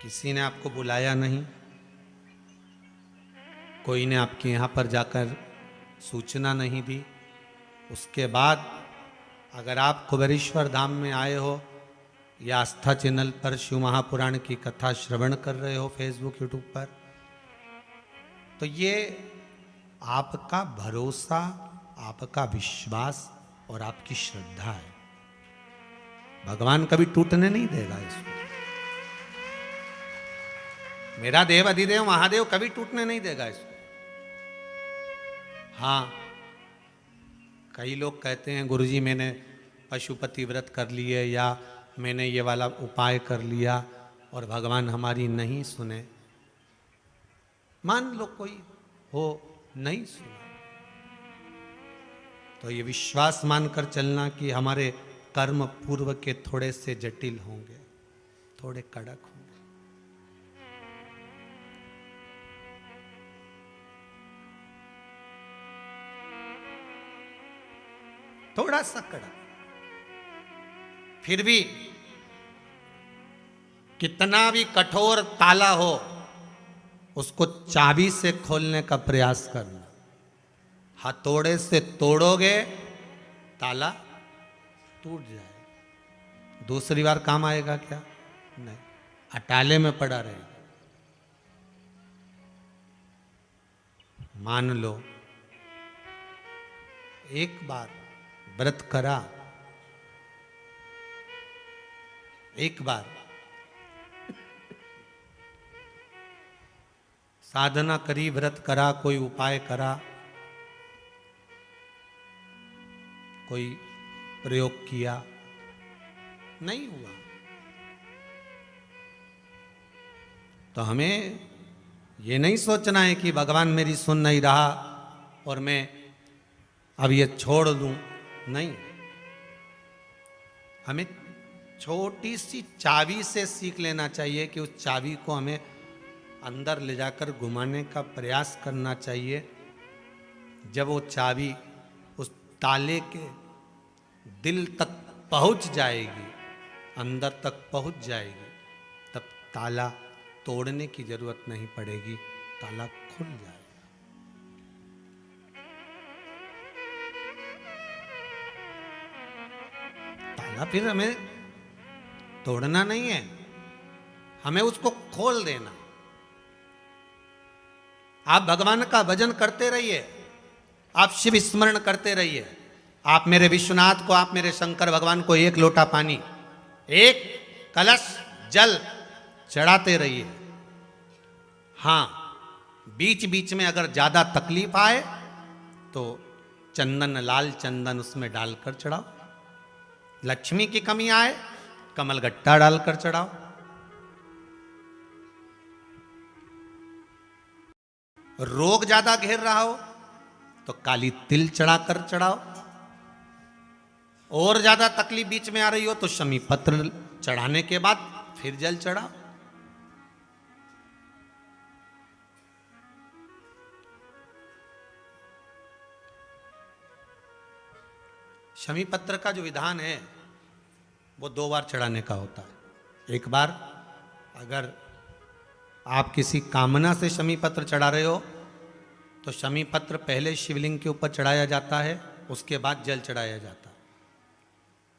किसी ने आपको बुलाया नहीं, कोई ने आपके यहां पर जाकर सूचना नहीं दी, उसके बाद अगर आप कुबेरेश्वर धाम में आए हो या आस्था चैनल पर शिव महापुराण की कथा श्रवण कर रहे हो फेसबुक यूट्यूब पर, तो ये आपका भरोसा, आपका विश्वास और आपकी श्रद्धा है। भगवान कभी टूटने नहीं देगा इसको। मेरा देव अधिदेव महादेव कभी टूटने नहीं देगा इसको। हाँ, कई लोग कहते हैं गुरुजी मैंने पशुपति व्रत कर लिए या मैंने ये वाला उपाय कर लिया और भगवान हमारी नहीं सुने। मान लो कोई हो नहीं सुना, तो ये विश्वास मानकर चलना कि हमारे कर्म पूर्व के थोड़े से जटिल होंगे, थोड़े कड़क होंगे। थोड़ा सा कड़क, फिर भी कितना भी कठोर ताला हो उसको चाबी से खोलने का प्रयास करना। हथौड़े से तोड़ोगे ताला टूट जाएगा, दूसरी बार काम आएगा क्या? नहीं, अटाले में पड़ा रहेगा। मान लो एक बार व्रत करा, एक बार साधना करी, व्रत करा, कोई उपाय करा, कोई प्रयोग किया, नहीं हुआ, तो हमें ये नहीं सोचना है कि भगवान मेरी सुन नहीं रहा और मैं अब ये छोड़ दूं। नहीं, हमें छोटी सी चाबी से सीख लेना चाहिए कि उस चाबी को हमें अंदर ले जाकर घुमाने का प्रयास करना चाहिए। जब वो चाबी उस ताले के दिल तक पहुंच जाएगी, अंदर तक पहुंच जाएगी, तब ताला तोड़ने की जरूरत नहीं पड़ेगी, ताला खुल जाएगा। ताला फिर हमें तोड़ना नहीं है, हमें उसको खोल देना। आप भगवान का भजन करते रहिए, आप शिव स्मरण करते रहिए, आप मेरे विश्वनाथ को, आप मेरे शंकर भगवान को एक लोटा पानी, एक कलश जल चढ़ाते रहिए। हाँ, बीच बीच में अगर ज्यादा तकलीफ आए तो चंदन, लाल चंदन उसमें डालकर चढ़ाओ। लक्ष्मी की कमी आए, कमलगट्टा डालकर चढ़ाओ। रोग ज्यादा घेर रहा हो तो काली तिल चढ़ाकर चढ़ाओ। और ज्यादा तकलीफ बीच में आ रही हो तो शमी पत्र चढ़ाने के बाद फिर जल चढ़ाओ। शमी पत्र का जो विधान है वो 2 बार चढ़ाने का होता है। एक बार अगर आप किसी कामना से शमी पत्र चढ़ा रहे हो तो शमी पत्र पहले शिवलिंग के ऊपर चढ़ाया जाता है, उसके बाद जल चढ़ाया जाता है।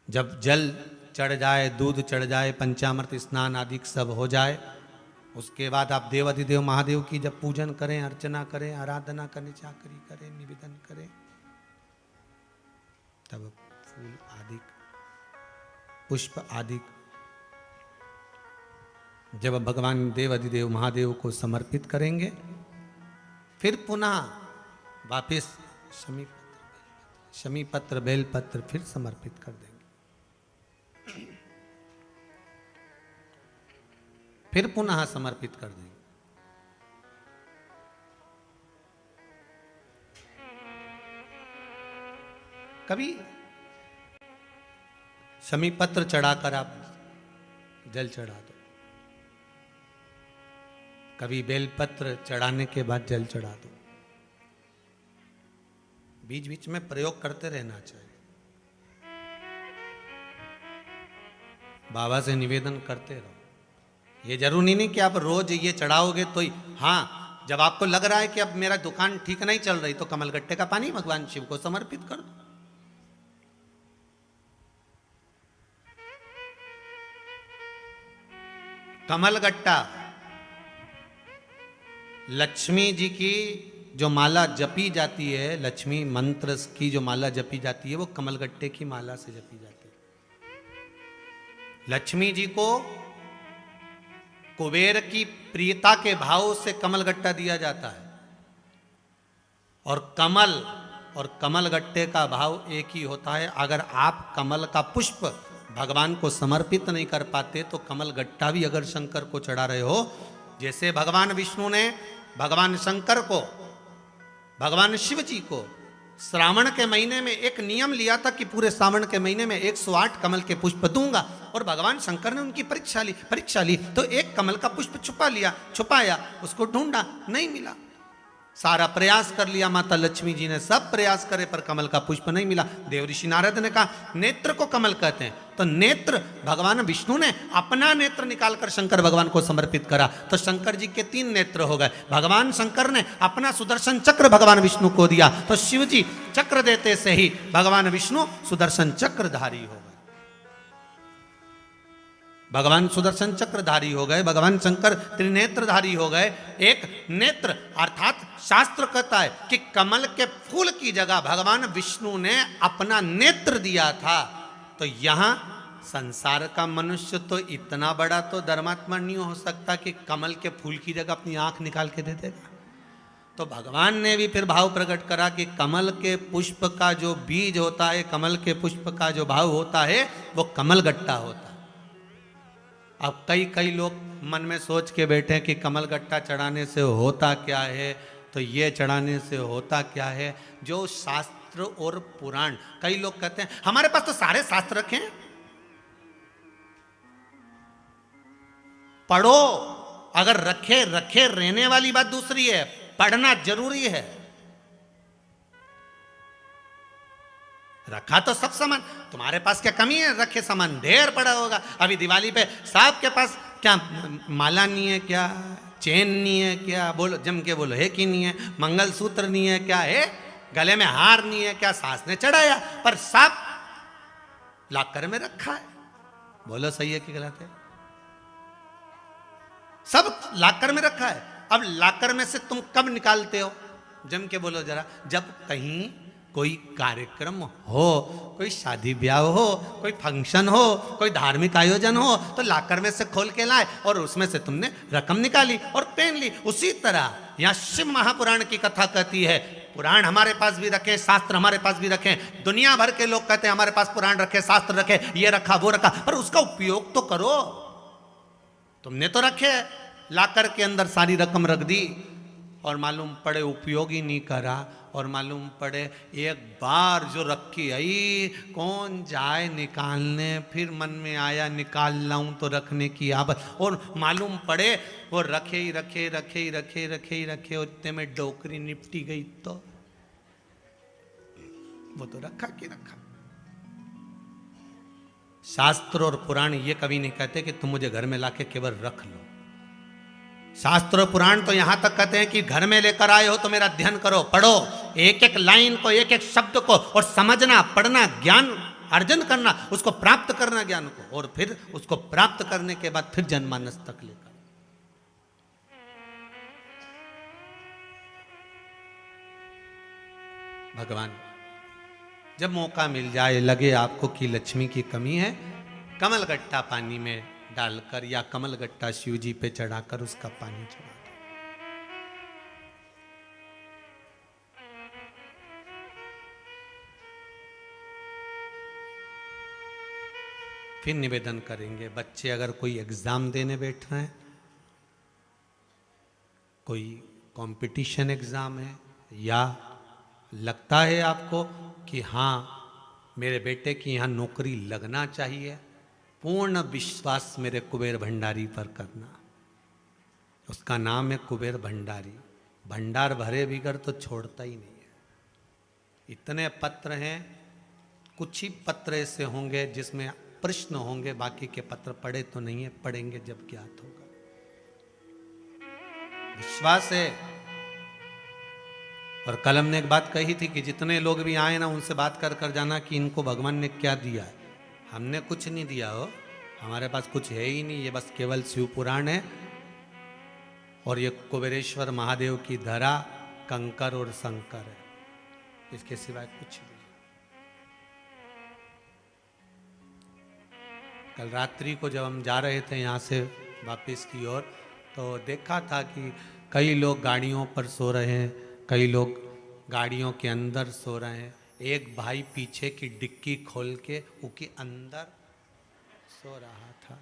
जब जल चढ़ जाए, दूध चढ़ जाए, पंचामृत स्नान आदि सब हो जाए, उसके बाद आप देवाधिदेव महादेव की जब पूजन करें, अर्चना करें, आराधना करें, चाकरी करें, निवेदन करें, तब फूल आदि, पुष्प आदि जब भगवान देवाधिदेव महादेव को समर्पित करेंगे, फिर पुनः वापस शमी पत्र बेलपत्र फिर समर्पित कर देंगे, फिर पुनः समर्पित कर देंगे। कभी शमी पत्र चढ़ाकर आप जल चढ़ा दो, कभी बेलपत्र चढ़ाने के बाद जल चढ़ा दो। बीच बीच में प्रयोग करते रहना चाहिए। बाबा से निवेदन करते रहो। ये जरूरी नहीं कि आप रोज ये चढ़ाओगे तो ही। हाँ, जब आपको लग रहा है कि अब मेरा दुकान ठीक नहीं चल रही तो कमलगट्टे का पानी भगवान शिव को समर्पित कर दो। कमलगट्टा लक्ष्मी जी की जो माला जपी जाती है, लक्ष्मी मंत्र की जो माला जपी जाती है, वो कमलगट्टे की माला से जपी जाती है। लक्ष्मी जी को कुबेर की प्रियता के भाव से कमलगट्टा दिया जाता है, और कमल और कमलगट्टे का भाव एक ही होता है। अगर आप कमल का पुष्प भगवान को समर्पित नहीं कर पाते तो कमलगट्टा भी अगर शंकर को चढ़ा रहे हो, जैसे भगवान विष्णु ने भगवान शंकर को, भगवान शिव जी को श्रावण के महीने में एक नियम लिया था कि पूरे श्रावण के महीने में 108 कमल के पुष्प दूंगा, और भगवान शंकर ने उनकी परीक्षा ली तो एक कमल का पुष्प छुपाया, उसको ढूंढा, नहीं मिला। सारा प्रयास कर लिया, माता लक्ष्मी जी ने सब प्रयास करे पर कमल का पुष्प नहीं मिला। देवऋषि नारद ने कहा नेत्र को कमल कहते हैं, तो नेत्र भगवान विष्णु ने अपना नेत्र निकालकर शंकर भगवान को समर्पित करा, तो शंकर जी के 3 नेत्र हो गए। भगवान शंकर ने अपना सुदर्शन चक्र भगवान विष्णु को दिया, तो शिव जी चक्र देते से ही भगवान विष्णु सुदर्शन चक्रधारी हो गए। भगवान सुदर्शन चक्रधारी हो गए, भगवान शंकर त्रिनेत्रधारी हो गए। एक नेत्र अर्थात शास्त्र कहता है कि कमल के फूल की जगह भगवान विष्णु ने अपना नेत्र दिया था। तो यहां संसार का मनुष्य तो इतना बड़ा तो धर्मात्मा नहीं हो सकता कि कमल के फूल की जगह अपनी आंख निकाल के दे देगा। तो भगवान ने भी फिर भाव प्रकट करा कि कमल के पुष्प का जो बीज होता है, कमल के पुष्प का जो भाव होता है, वो कमल गट्टा होता है। अब कई लोग मन में सोच के बैठे कि कमल गट्टा चढ़ाने से होता क्या है, तो ये चढ़ाने से होता क्या है। जो शास्त्र और पुराण, कई लोग कहते हैं हमारे पास तो सारे शास्त्र रखे हैं, पढ़ो। अगर रखे रखे रहने वाली बात दूसरी है, पढ़ना जरूरी है। रखा तो सब सामान, तुम्हारे पास क्या कमी है? रखे सामान ढेर पड़ा होगा। अभी दिवाली पे सबके पास क्या माला नहीं है, क्या चेन नहीं है, क्या बोलो जम के बोलो है कि नहीं है, मंगलसूत्र नहीं है, क्या है गले में हार नहीं है, क्या सास ने चढ़ाया, पर सब लॉकर में रखा है। बोलो सही है कि गलत है? सब लॉकर में रखा है। अब लॉकर में से तुम कब निकालते हो? जम के बोलो जरा। जब कहीं कोई कार्यक्रम हो, कोई शादी ब्याह हो, कोई फंक्शन हो, कोई धार्मिक आयोजन हो, तो लॉकर में से खोल के लाए और उसमें से तुमने रकम निकाली और पहन ली। उसी तरह यहां शिव महापुराण की कथा कहती है, पुराण हमारे पास भी रखे, शास्त्र हमारे पास भी रखे। दुनिया भर के लोग कहते हैं हमारे पास पुराण रखे, शास्त्र रखे, ये रखा वो रखा, पर उसका उपयोग तो करो। तुमने तो रखे, लॉकर के अंदर सारी रकम रख दी और मालूम पड़े उपयोग ही नहीं करा, और मालूम पड़े एक बार जो रखी आई, कौन जाए निकालने, फिर मन में आया निकाल लाऊं तो रखने की आदत, और मालूम पड़े वो रखे ही रखे रखे ही रखे रखे ही रखे, उतने में डोकरी निपटी गई तो वो तो रखा कि रखा। शास्त्र और पुराण ये कभी नहीं कहते कि तुम मुझे घर में लाके केवल रख लो। शास्त्र और पुराण तो यहां तक कहते हैं कि घर में लेकर आए हो तो मेरा अध्ययन करो, पढ़ो, एक एक लाइन को, एक एक शब्द को, और समझना, पढ़ना, ज्ञान अर्जन करना, उसको प्राप्त करना ज्ञान को, और फिर उसको प्राप्त करने के बाद फिर जनमानस तक लेकर। भगवान जब मौका मिल जाए, लगे आपको कि लक्ष्मी की कमी है, कमल गट्टा पानी में डालकर या कमल गट्टा शिव जी पे चढ़ाकर उसका पानी चढ़ा दो। फिर निवेदन करेंगे, बच्चे अगर कोई एग्जाम देने बैठ रहे हैं, कोई कंपटीशन एग्जाम है, या लगता है आपको कि हाँ मेरे बेटे की यहाँ नौकरी लगना चाहिए, पूर्ण विश्वास मेरे कुबेर भंडारी पर करना। उसका नाम है कुबेर भंडारी। भंडार भरे बिगर तो छोड़ता ही नहीं है। इतने पत्र हैं, कुछ ही पत्र ऐसे होंगे जिसमें प्रश्न होंगे, बाकी के पत्र पढ़े तो नहीं है, पढ़ेंगे जब ज्ञात होगा। विश्वास है। और कल हमने एक बात कही थी कि जितने लोग भी आए ना, उनसे बात कर कर जाना कि इनको भगवान ने क्या दिया है। हमने कुछ नहीं दिया हो, हमारे पास कुछ है ही नहीं, ये बस केवल शिव पुराण है और ये कुबेरेश्वर महादेव की धरा, कंकर और शंकर है, इसके सिवाय कुछ नहीं। कल रात्रि को जब हम जा रहे थे यहाँ से वापस की ओर, तो देखा था कि कई लोग गाड़ियों पर सो रहे हैं, कई लोग गाड़ियों के अंदर सो रहे हैं। एक भाई पीछे की डिक्की खोल के उसके अंदर सो रहा था।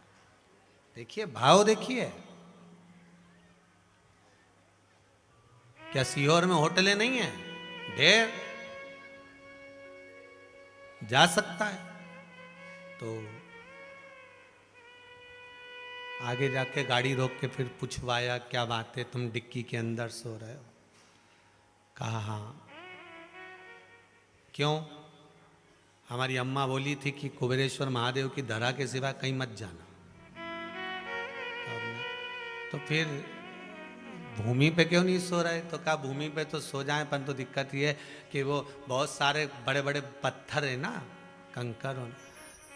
देखिए भाव, देखिए क्या सीहोर में होटलें नहीं है? ढेर जा सकता है। तो आगे जाके गाड़ी रोक के फिर पूछवाया, क्या बात है, तुम डिक्की के अंदर सो रहे हो? कहा हाँ। क्यों? हमारी अम्मा बोली थी कि कुबेरेश्वर महादेव की धरा के सिवा कहीं मत जाना। तो फिर भूमि पे क्यों नहीं सो रहे? तो कहा भूमि पे तो सो जाएं, पर तो दिक्कत ये है कि वो बहुत सारे बड़े बड़े पत्थर है ना, कंकर।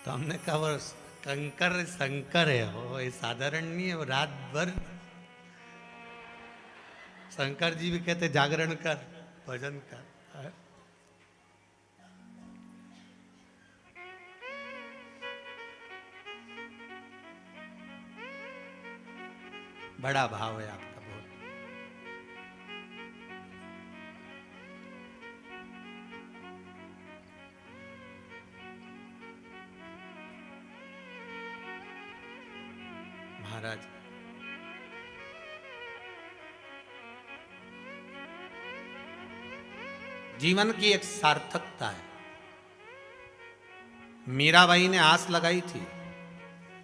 तो हमने कहा वो कंकर शंकर है वो, ये साधारण नहीं है। वो रात भर शंकर जी भी कहते जागरण कर, भजन कर। बड़ा भाव है आपका बहुत। महाराज जीवन की एक सार्थकता है। मीराबाई ने आस लगाई थी,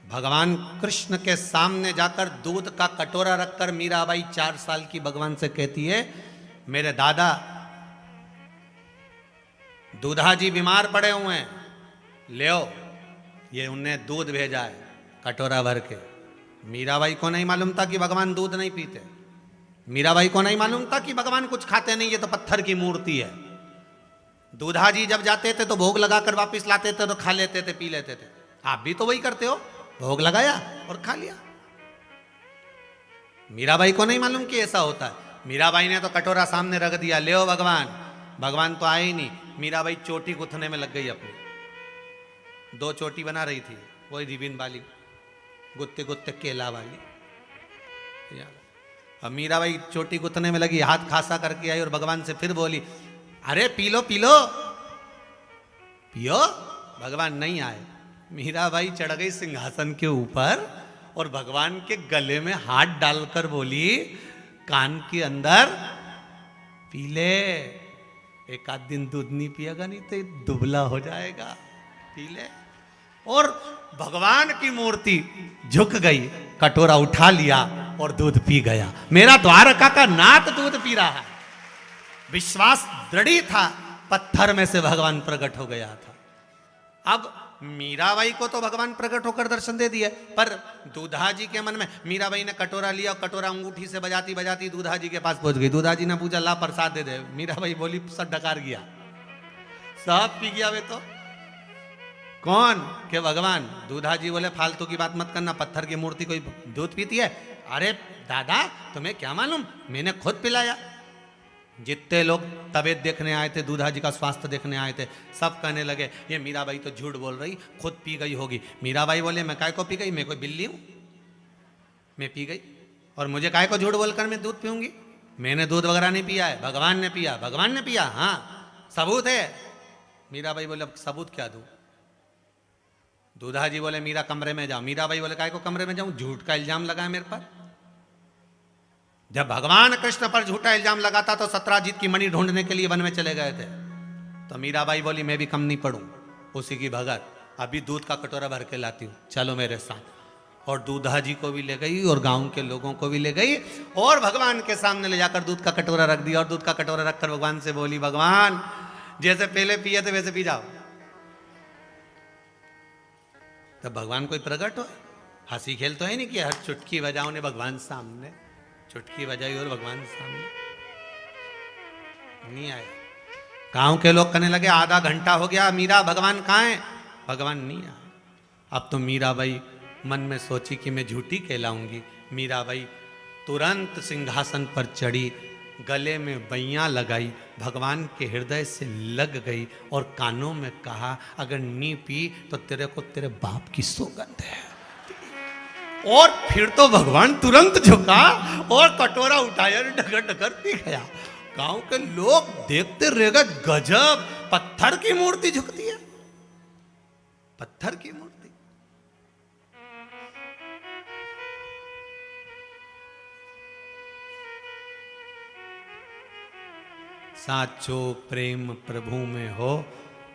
भगवान कृष्ण के सामने जाकर दूध का कटोरा रखकर मीराबाई 4 साल की भगवान से कहती है, मेरे दादा दूधा जी बीमार पड़े हुए हैं, ले आओ। ये उनने दूध भेजा है कटोरा भर के। मीराबाई को नहीं मालूम था कि भगवान दूध नहीं पीते। मीराबाई को नहीं मालूम था कि भगवान कुछ खाते नहीं, ये तो पत्थर की मूर्ति है। दूधा जी जब जाते थे तो भोग लगाकर वापस लाते थे, तो खा लेते थे, पी लेते थे। आप भी तो वही करते हो, भोग लगाया और खा लिया। मीराबाई को नहीं मालूम कि ऐसा होता है। मीराबाई ने तो कटोरा सामने रख दिया, ले ओ भगवान। भगवान तो आए ही नहीं। मीराबाई चोटी गुथने में लग गई अपनी। 2 चोटी बना रही थी, वही रिबिन वाली, गुत्ते गुत्ते केला वाली। अब मीराबाई चोटी गुथने में लगी, हाथ खासा करके आई और भगवान से फिर बोली, अरे पी लो पी लो, पियो। भगवान नहीं आए। मीराबाई चढ़ गई सिंहासन के ऊपर और भगवान के गले में हाथ डालकर बोली, कान के अंदर, पी ले। एक आध दिन दूध नहीं पिएगा नहीं तो दुबला हो जाएगा, पी ले। और भगवान की मूर्ति झुक गई, कटोरा उठा लिया और दूध पी गया। मेरा द्वारका का नाथ दूध पी रहा है। विश्वास दृढ़ था, पत्थर में से भगवान प्रकट हो गया था। अब मीराबाई को तो भगवान प्रकट होकर दर्शन दे दिए, पर दूधा जी के मन में, मीराबाई ने कटोरा लिया और कटोरा अंगूठी से बजाती बजाती दूधा जी के पास पहुंच गई। दूधा जी ने पूछा, ला प्रसाद दे दे। मीराबाई बोली, सब डकार गया, सब पी गया। वे तो कौन के भगवान। दूधा जी बोले, फालतू की बात मत करना, पत्थर की मूर्ति कोई दूध पीती है? अरे दादा तुम्हें क्या मालूम, मैंने खुद पिलाया। जितने लोग तबीयत देखने आए थे, दूधा जी का स्वास्थ्य देखने आए थे, सब कहने लगे ये मीराबाई तो झूठ बोल रही, खुद पी गई होगी। मीराबाई बोले, मैं काय को पी गई, मैं कोई बिल्ली हूं, मैं पी गई। और मुझे काय को झूठ बोलकर मैं दूध पीऊंगी? मैंने दूध वगैरह नहीं पिया है, भगवान ने पिया। भगवान ने पिया, हाँ सबूत है। मीराबाई बोले, सबूत क्या दूं? दूधा जी बोले, मीरा कमरे में जाओ। मीराबाई बोले, काय को कमरे में जाऊं, झूठ का इल्जाम लगा है मेरे पर। जब भगवान कृष्ण पर झूठा इल्जाम लगा था तो सत्राजीत की मणि ढूंढने के लिए वन में चले गए थे। तो मीराबाई बोली, मैं भी कम नहीं पड़ूं, उसी की भगत। अभी दूध का कटोरा भर के लाती हूं, चलो मेरे साथ। और दूधा जी को भी ले गई और गांव के लोगों को भी ले गई और भगवान के सामने ले जाकर दूध का कटोरा रख दिया। और दूध का कटोरा रखकर भगवान से बोली, भगवान जैसे पहले पिए थे वैसे पी जाओ। तब भगवान कोई प्रकट हो, हंसी खेल तो है नहीं कि हर चुटकी बजाओ ने भगवान सामने, चुटकी बजाई और भगवान सामने नहीं आए। गांव के लोग कहने लगे, आधा घंटा हो गया, मीरा भगवान कहाँ है? भगवान नहीं आए। अब तो मीराबाई मन में सोची कि मैं झूठी कहलाऊंगी। मीराबाई तुरंत सिंहासन पर चढ़ी, गले में बैयां लगाई, भगवान के हृदय से लग गई और कानों में कहा, अगर नी पी तो तेरे को तेरे बाप की सौगंध है। और फिर तो भगवान तुरंत झुका और कटोरा उठाया, डगर डगर पी गया। गांव के लोग देखते रह गए, गजब, पत्थर की मूर्ति झुकती है, पत्थर की मूर्ति। साचो प्रेम प्रभु में हो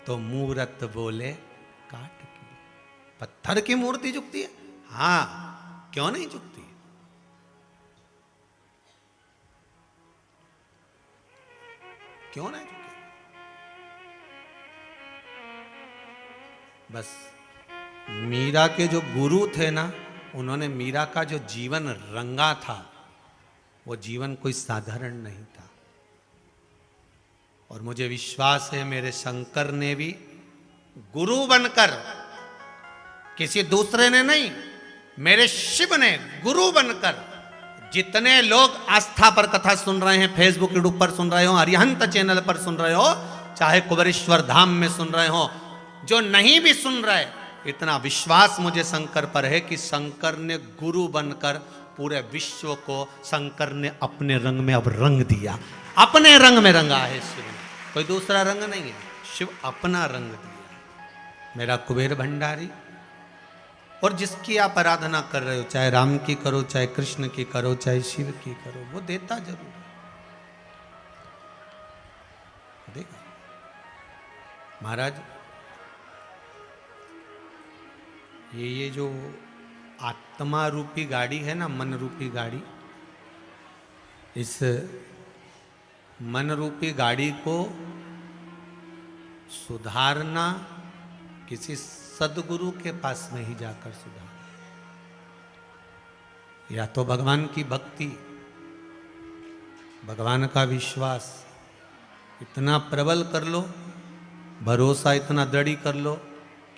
तो मूरत बोले काट की। पत्थर की मूर्ति झुकती है, हाँ क्यों नहीं झुकती? क्यों नहीं झुकती? बस मीरा के जो गुरु थे ना, उन्होंने मीरा का जो जीवन रंगा था, वो जीवन कोई साधारण नहीं था। और मुझे विश्वास है मेरे शंकर ने भी गुरु बनकर किसी दूसरे ने नहीं, मेरे शिव ने गुरु बनकर जितने लोग आस्था पर कथा सुन रहे हैं, फेसबुक यूट्यूब पर सुन रहे हो, अरिहंत चैनल पर सुन रहे हो, चाहे कुबेरेश्वर धाम में सुन रहे हो, जो नहीं भी सुन रहे, इतना विश्वास मुझे शंकर पर है कि शंकर ने गुरु बनकर पूरे विश्व को शंकर ने अपने रंग में अब रंग दिया। अपने रंग में रंगा है शिव ने, कोई दूसरा रंग नहीं है, शिव अपना रंग दिया। मेरा कुबेर भंडारी, और जिसकी आप आराधना कर रहे हो, चाहे राम की करो, चाहे कृष्ण की करो, चाहे शिव की करो, वो देता जरूर है। देखो महाराज, ये जो आत्मा रूपी गाड़ी है ना, मन रूपी गाड़ी, इस मन रूपी गाड़ी को सुधारना किसी सदगुरु के पास में ही जाकर सुधार, या तो भगवान की भक्ति, भगवान का विश्वास इतना प्रबल कर लो, भरोसा इतना दृढ़ कर लो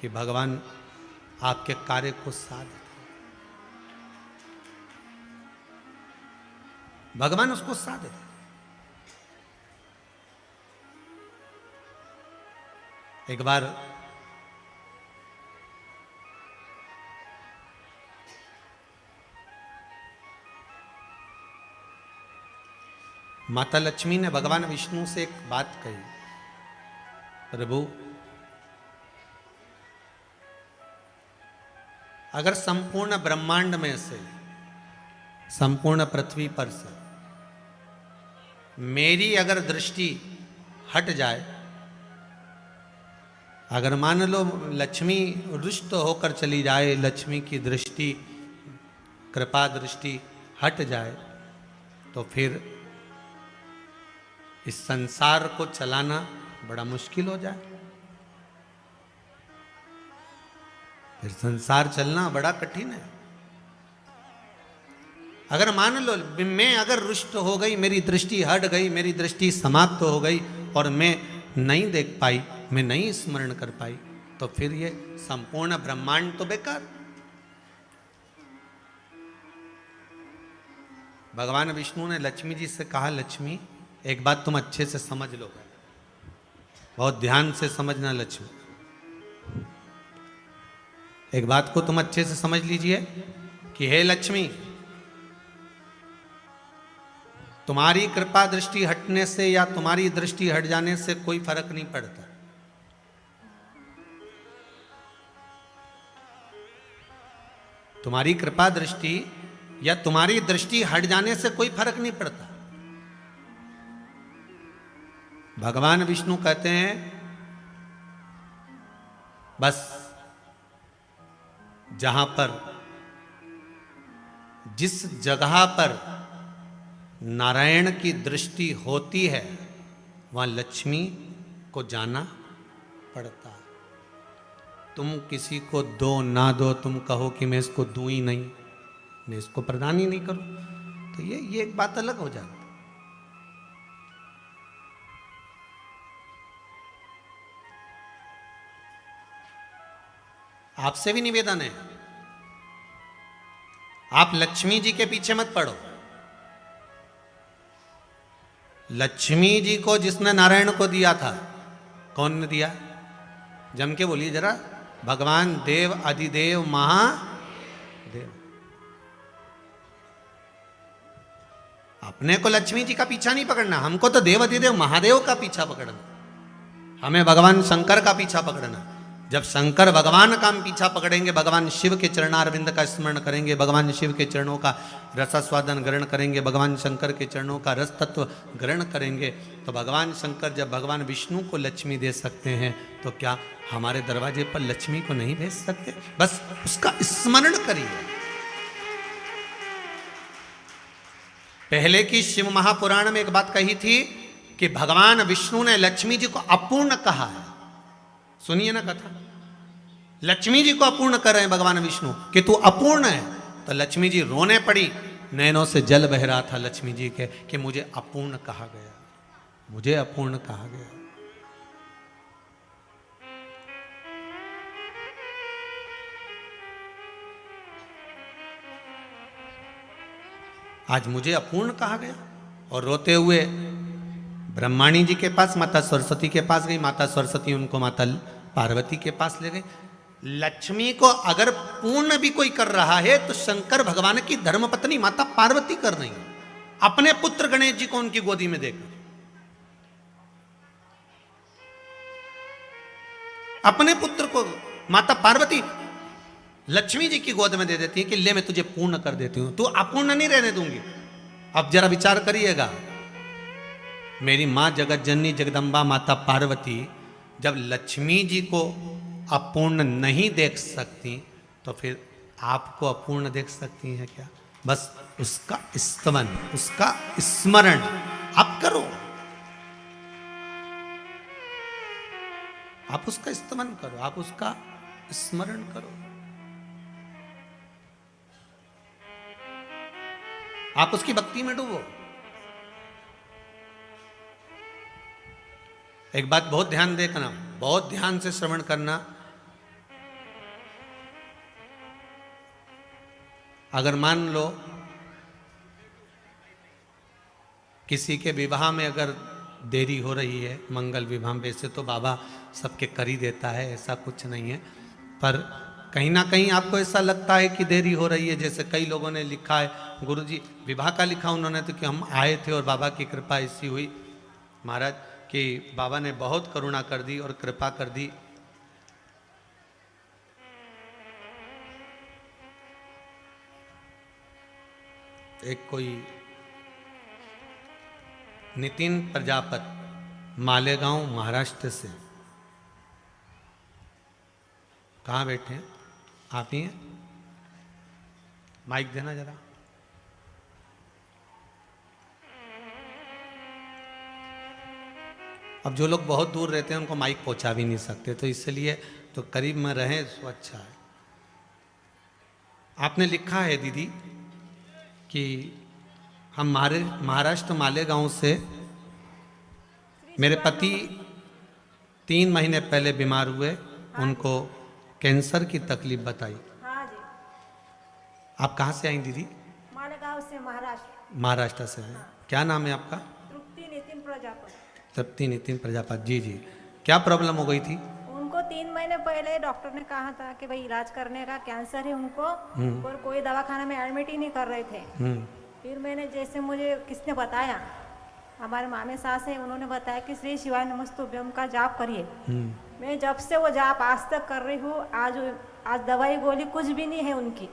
कि भगवान आपके कार्य को साध दे। भगवान उसको साध दे। एक बार माता लक्ष्मी ने भगवान विष्णु से एक बात कही, प्रभु अगर संपूर्ण ब्रह्मांड में से, संपूर्ण पृथ्वी पर से मेरी अगर दृष्टि हट जाए, अगर मान लो लक्ष्मी रुष्ट होकर चली जाए, लक्ष्मी की दृष्टि, कृपा दृष्टि हट जाए, तो फिर इस संसार को चलाना बड़ा मुश्किल हो जाए, फिर संसार चलना बड़ा कठिन है। अगर मान लो मैं अगर रुष्ट हो गई, मेरी दृष्टि हट गई, मेरी दृष्टि समाप्त हो गई और मैं नहीं देख पाई, मैं नहीं स्मरण कर पाई, तो फिर ये संपूर्ण ब्रह्मांड तो बेकार। भगवान विष्णु ने लक्ष्मी जी से कहा, लक्ष्मी एक बात तुम अच्छे से समझ लो, बहुत ध्यान से समझना लक्ष्मी, एक बात को तुम अच्छे से समझ लीजिए कि हे लक्ष्मी, तुम्हारी कृपा दृष्टि हटने से या तुम्हारी दृष्टि हट जाने से कोई फर्क नहीं पड़ता। तुम्हारी कृपा दृष्टि या तुम्हारी दृष्टि हट जाने से कोई फर्क नहीं पड़ता। भगवान विष्णु कहते हैं बस जहां पर, जिस जगह पर नारायण की दृष्टि होती है वहां लक्ष्मी को जाना पड़ता। तुम किसी को दो ना दो, तुम कहो कि मैं इसको दूं ही नहीं, मैं इसको प्रदान ही नहीं करूं, तो ये एक बात अलग हो जाती। आपसे भी निवेदन है, आप लक्ष्मी जी के पीछे मत पड़ो। लक्ष्मी जी को जिसने नारायण को दिया था, कौन ने दिया? जम के बोलिए जरा, भगवान देव अधिदेव महादेव। अपने को लक्ष्मी जी का पीछा नहीं पकड़ना, हमको तो देव अधिदेव महादेव का पीछा पकड़ना, हमें भगवान शंकर का पीछा पकड़ना। जब शंकर भगवान का हम पीछा पकड़ेंगे, भगवान शिव के चरणारविंद का स्मरण करेंगे, भगवान शिव के चरणों का रसास्वादन ग्रहण करेंगे, भगवान शंकर के चरणों का रस तत्व ग्रहण करेंगे, तो भगवान शंकर जब भगवान विष्णु को लक्ष्मी दे सकते हैं, तो क्या हमारे दरवाजे पर लक्ष्मी को नहीं भेज सकते? बस उसका स्मरण करिए। पहले की शिव महापुराण में एक बात कही थी कि भगवान विष्णु ने लक्ष्मी जी को अपूर्ण कहा है। सुनिए ना कथा, लक्ष्मी जी को अपूर्ण कर रहे हैं भगवान विष्णु कि तू अपूर्ण है, तो लक्ष्मी जी रोने पड़ी, नैनों से जल बह रहा था लक्ष्मी जी के कि मुझे अपूर्ण कहा गया, मुझे अपूर्ण कहा गया। आज मुझे अपूर्ण कहा गया। और रोते हुए ब्रह्माणी जी के पास, माता सरस्वती के पास गई। माता सरस्वती उनको माता पार्वती के पास ले गई। लक्ष्मी को अगर पूर्ण भी कोई कर रहा है तो शंकर भगवान की धर्मपत्नी माता पार्वती कर रही है, अपने पुत्र गणेश जी को उनकी गोदी में देकर। अपने पुत्र को माता पार्वती लक्ष्मी जी की गोद में दे देती है कि ले मैं तुझे पूर्ण कर देती हूं, तू अपूर्ण नहीं रहने दूंगी। अब जरा विचार करिएगा, मेरी मां जगत जननी जगदम्बा माता पार्वती जब लक्ष्मी जी को अपूर्ण नहीं देख सकती तो फिर आपको अपूर्ण देख सकती हैं क्या? बस उसका स्तमन, उसका स्मरण आप करो, आप उसका स्तमन करो, आप उसका स्मरण करो, आप उसकी भक्ति में डूबो। एक बात बहुत ध्यान देखना, बहुत ध्यान से श्रवण करना। अगर मान लो किसी के विवाह में अगर देरी हो रही है, मंगल विवाह में, वैसे तो बाबा सबके कर ही देता है, ऐसा कुछ नहीं है, पर कहीं ना कहीं आपको ऐसा लगता है कि देरी हो रही है। जैसे कई लोगों ने लिखा है, गुरुजी विवाह का लिखा उन्होंने तो कि हम आए थे और बाबा की कृपा ऐसी हुई महाराज कि बाबा ने बहुत करुणा कर दी और कृपा कर दी। एक कोई नितिन प्रजापत मालेगांव महाराष्ट्र से, कहाँ बैठे हैं आप ही हैं? माइक देना जरा। अब जो लोग बहुत दूर रहते हैं उनको माइक पहुंचा भी नहीं सकते, तो इसलिए तो करीब में रहें तो अच्छा है। आपने लिखा है दीदी कि हम महाराष्ट्र मालेगांव से, मेरे पति 3 महीने पहले बीमार हुए, उनको कैंसर की तकलीफ बताई। हाँ जी। आप कहाँ से आई दीदी? मालेगांव से, महाराष्ट्र। महाराष्ट्र से हैं। क्या नाम है आपका? तृप्ति नितिन प्रजापति। तृप्ति नितिन प्रजापति जी। जी, क्या प्रॉब्लम हो गई थी? उनको 3 महीने पहले डॉक्टर ने कहा था कि भाई इलाज करने का, कैंसर है उनको, और कोई दवाखाना में एडमिट ही नहीं कर रहे थे। फिर मैंने, जैसे मुझे किसने बताया, हमारे मामे सास है, उन्होंने बताया कि श्री शिवाय नमस्तुभ्यम का जाप करिए। मैं जब से वो जाप आज तक कर रही हूँ। आज दवाई गोली कुछ भी नहीं है उनकी,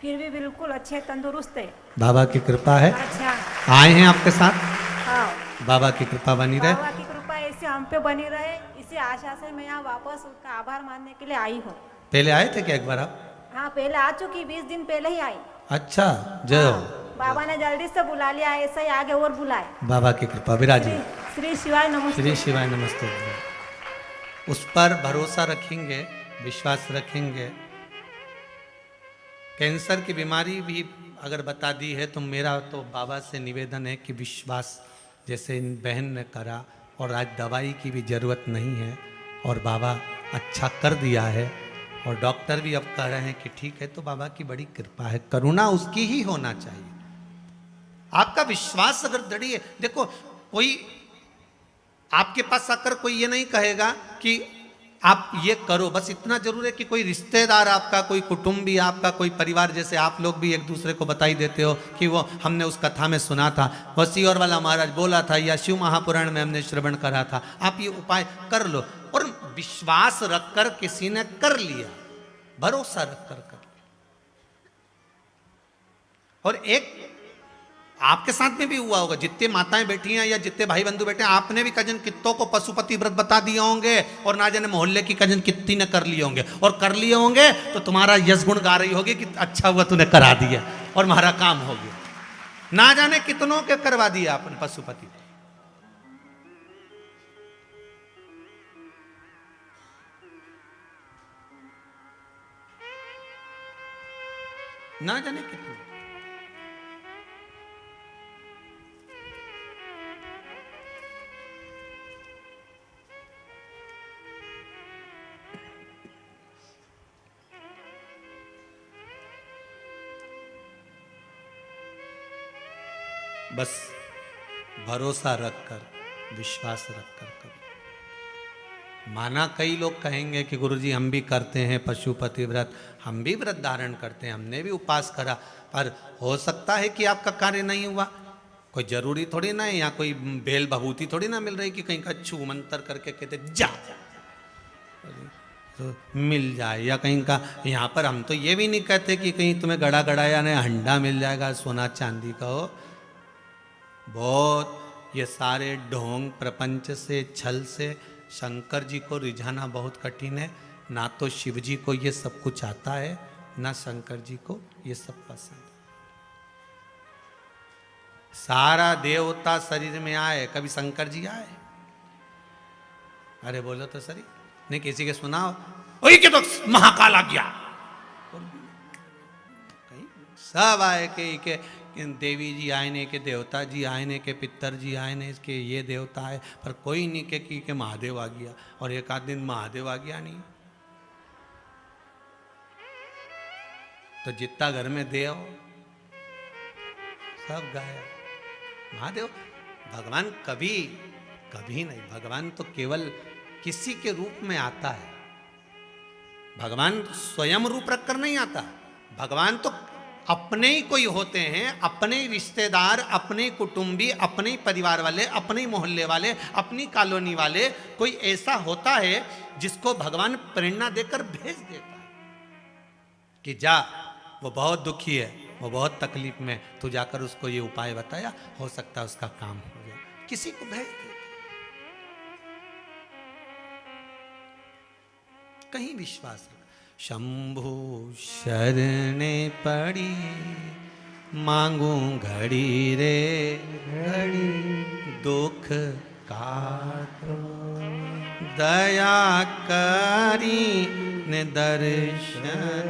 फिर भी बिल्कुल अच्छे तंदुरुस्त है। बाबा की कृपा है। अच्छा, आए हैं आपके साथ? हाँ, बाबा की कृपा बनी रहे। बाबा की कृपा ऐसे हम पे बनी रहे, इसी आशा से मैं यहाँ वापस उसका आभार मानने के लिए आई हूँ। पहले आए थे क्या एक बार आप? हाँ, पहले आ चुकी, 20 दिन पहले ही आई। अच्छा, जय हो। बाबा ने जल्दी से बुला लिया, ऐसा ही आगे और बुलाए। बाबा की कृपा विराजी। श्री शिवाय नमस्ते। श्री शिवाय नमस्ते। उस पर भरोसा रखेंगे, विश्वास रखेंगे। कैंसर की बीमारी भी अगर बता दी है तो मेरा तो बाबा से निवेदन है कि विश्वास जैसे इन बहन ने करा, और आज दवाई की भी जरूरत नहीं है, और बाबा अच्छा कर दिया है, और डॉक्टर भी अब कह रहे हैं कि ठीक है, तो बाबा की बड़ी कृपा है, करुणा उसकी ही होना चाहिए। आपका विश्वास अगर दृढ़ है, देखो कोई आपके पास आकर कोई ये नहीं कहेगा कि आप ये करो, बस इतना जरूर है कि कोई रिश्तेदार आपका, कोई कुटुंबी आपका, कोई परिवार, जैसे आप लोग भी एक दूसरे को बताई देते हो कि वो हमने उस कथा में सुना था, वो सीहोर वाला महाराज बोला था, या शिव महापुराण में हमने श्रवण करा था, आप ये उपाय कर लो। और विश्वास रखकर किसी ने कर लिया, भरोसा रखकर कर लिया। और एक आपके साथ में भी हुआ होगा, जितने माताएं बैठी हैं या जितने भाई बंधु बैठे हैं, आपने भी कजन कित्तों को पशुपति व्रत बता दिए होंगे, और ना जाने मोहल्ले की कजन कितनी ने कर लिए होंगे, और कर लिए होंगे तो तुम्हारा यश गुण गा रही होगी कि अच्छा हुआ तूने करा दिया और हमारा काम हो गया। ना जाने कितनों के करवा दिया आपने पशुपति। ना जाने कितने। बस भरोसा रखकर, विश्वास रखकर करो। माना कई लोग कहेंगे कि गुरुजी हम भी करते हैं पशुपति व्रत, हम भी व्रत धारण करते हैं, हमने भी उपवास करा, पर हो सकता है कि आपका कार्य नहीं हुआ। कोई जरूरी थोड़ी ना है, या कोई बेल भभूति थोड़ी ना मिल रही कि कहीं का छू मंतर करके कहते जा तो मिल जाए, या कहीं का। यहाँ पर हम तो ये भी नहीं कहते कि कहीं तुम्हें गड़ा गड़ाया नहीं हंडा मिल जाएगा सोना चांदी का हो। बहुत ये सारे ढोंग प्रपंच से, छल से शंकर जी को रिझाना बहुत कठिन है। ना तो शिव जी को ये सब कुछ आता है, ना शंकर जी को ये सब पसंद। सारा देवता शरीर में आए, कभी शंकर जी आए? अरे बोलो तो सही, नहीं किसी के सुनाओ, वही के तो महाकाल आ गया। कहीं सब आए के देवी जी आए ने, के देवता जी आए ने, के पितर जी आए ने, के ये देवता है, पर कोई नहीं के महादेव आ गया। और एक आध दिन महादेव आ गया नहीं। तो जितना घर में देव सब गायब। महादेव भगवान कभी कभी नहीं, भगवान तो केवल किसी के रूप में आता है। भगवान स्वयं रूप रखकर नहीं आता। भगवान तो अपने ही कोई होते हैं, अपने ही रिश्तेदार, अपने कुटुंबी, अपने ही परिवार वाले, अपने ही मोहल्ले वाले, अपनी कॉलोनी वाले, कोई ऐसा होता है जिसको भगवान प्रेरणा देकर भेज देता है कि जा, वो बहुत दुखी है, वो बहुत तकलीफ में, तू जाकर उसको ये उपाय बताया, हो सकता है उसका काम हो जाए। किसी को भेज दे। कहीं विश्वास रख। शंभु शरणे पड़ी मांगू घड़ी रे घड़ी, दुख काटो दया करी ने दर्शन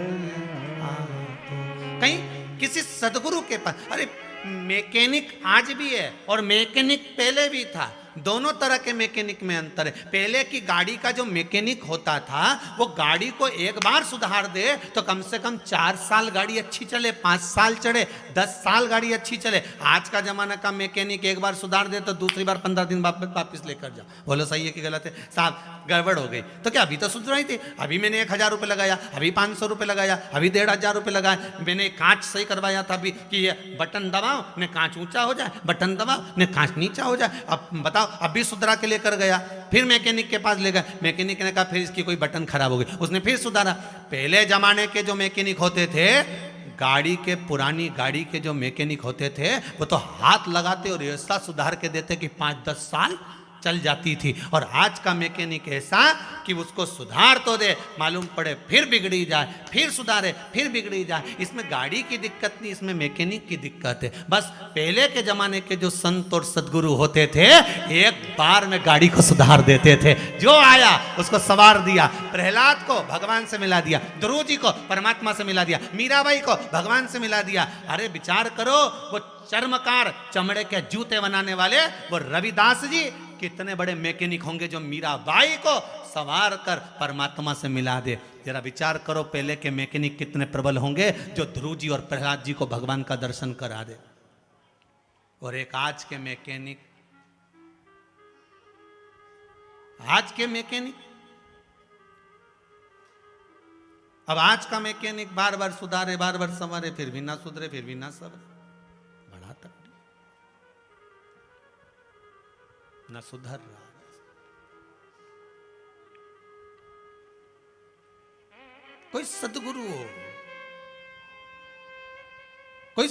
आपो। कहीं किसी सदगुरु के पास, अरे मैकेनिक आज भी है और मैकेनिक पहले भी था। दोनों तरह के मैकेनिक में अंतर है। पहले की गाड़ी का जो मैकेनिक होता था वो गाड़ी को एक बार सुधार दे तो कम से कम 4 साल गाड़ी अच्छी चले, 5 साल चढ़े, 10 साल गाड़ी अच्छी चले। आज का जमाना का मैकेनिक एक बार सुधार दे तो दूसरी बार 15 दिन वापस लेकर जाओ। बोलो सही है कि गलत है? साहब गड़बड़ हो गई तो क्या अभी तो सुधराई थी, अभी मैंने 1000 रुपये लगाया, अभी 500 रुपये लगाया, अभी 1500 रुपये लगाया, मैंने कांच सही करवाया था अभी कि ये बटन दबाओ ने कांच ऊंचा हो जाए, बटन दबाओ ने कांच नीचा हो जाए। अब बताओ, अभी सुधरा के लेकर गया, फिर मैकेनिक के पास ले गया, मैकेनिक ने कहा फिर इसकी कोई बटन खराब हो गई, उसने फिर सुधारा। पहले जमाने के जो मैकेनिक होते थे, गाड़ी के, पुरानी गाड़ी के जो मैकेनिक होते थे, वो तो हाथ लगाते और ऐसा सुधार के देते कि 5-10 साल चल जाती थी। और आज का मैकेनिक ऐसा कि उसको सुधार तो दे, मालूम पड़े फिर बिगड़ी जाए, फिर सुधारे फिर बिगड़ी जाए। इसमें गाड़ी की दिक्कत नहीं, इसमें मैकेनिक की दिक्कत है। बस पहले के जमाने के जो संत और सदगुरु होते थे, एक बार में गाड़ी को सुधार देते थे। जो आया उसको सवार दिया। प्रहलाद को भगवान से मिला दिया, ध्रुव जी को परमात्मा से मिला दिया, मीराबाई को भगवान से मिला दिया। अरे विचार करो, वो चर्मकार, चमड़े के जूते बनाने वाले वो रविदास जी कितने बड़े मैकेनिक होंगे जो मीराबाई को सवार कर परमात्मा से मिला दे। जरा विचार करो, पहले के मैकेनिक कितने प्रबल होंगे जो ध्रुव जी और प्रहलाद जी को भगवान का दर्शन करा दे। और एक आज के मैकेनिक, अब आज का मैकेनिक बार बार सुधारे, बार बार संवारे, फिर भी ना सुधरे, फिर भी ना सवरे। बड़ा तकलीफ, ना सुधर रहा। कोई सदगुरु हो, कोई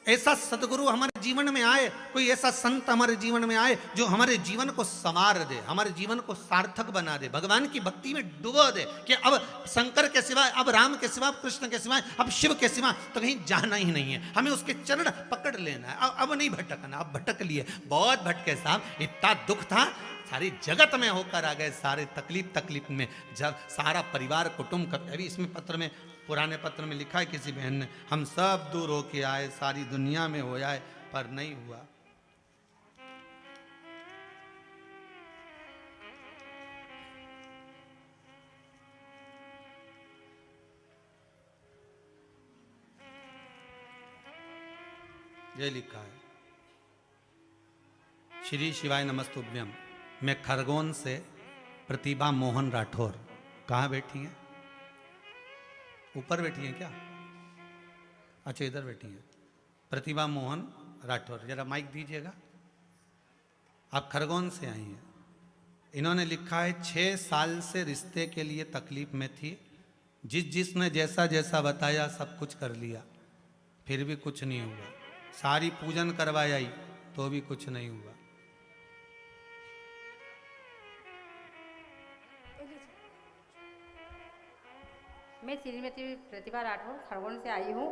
ऐसा सदगुरु हमारे जीवन में आए, कोई ऐसा संत हमारे जीवन में आए जो हमारे जीवन को संवार दे, हमारे जीवन को सार्थक बना दे, भगवान की भक्ति में डुबो दे कि अब शंकर के सिवाय, अब राम के सिवाय, कृष्ण के सिवाय, अब शिव के सिवाय तो कहीं जाना ही नहीं है, हमें उसके चरण पकड़ लेना है। अब नहीं भटकना। अब भटक लिए, बहुत भटके साहब, इतना दुख था, सारी जगत में होकर आ गए, सारे तकलीफ में, जब सारा परिवार कुटुंब। अभी इसमें पत्र में, पुराने पत्र में लिखा है किसी बहन ने, हम सब दूर होके आए, सारी दुनिया में हो जाए, पर नहीं हुआ। ये लिखा है। श्री शिवाय नमस्तुभ्यम। मैं खरगोन से प्रतिभा मोहन राठौर। कहाँ बैठी हैं? ऊपर बैठी हैं क्या? अच्छा, इधर बैठी हैं प्रतिभा मोहन राठौर। जरा माइक दीजिएगा। आप खरगोन से आई हैं। इन्होंने लिखा है 6 साल से रिश्ते के लिए तकलीफ में थी। जिसने जैसा जैसा बताया सब कुछ कर लिया, फिर भी कुछ नहीं हुआ। सारी पूजन करवाई तो भी कुछ नहीं हुआ। मैं श्रीमती प्रतिभा राठौर खरगोन से आई हूँ।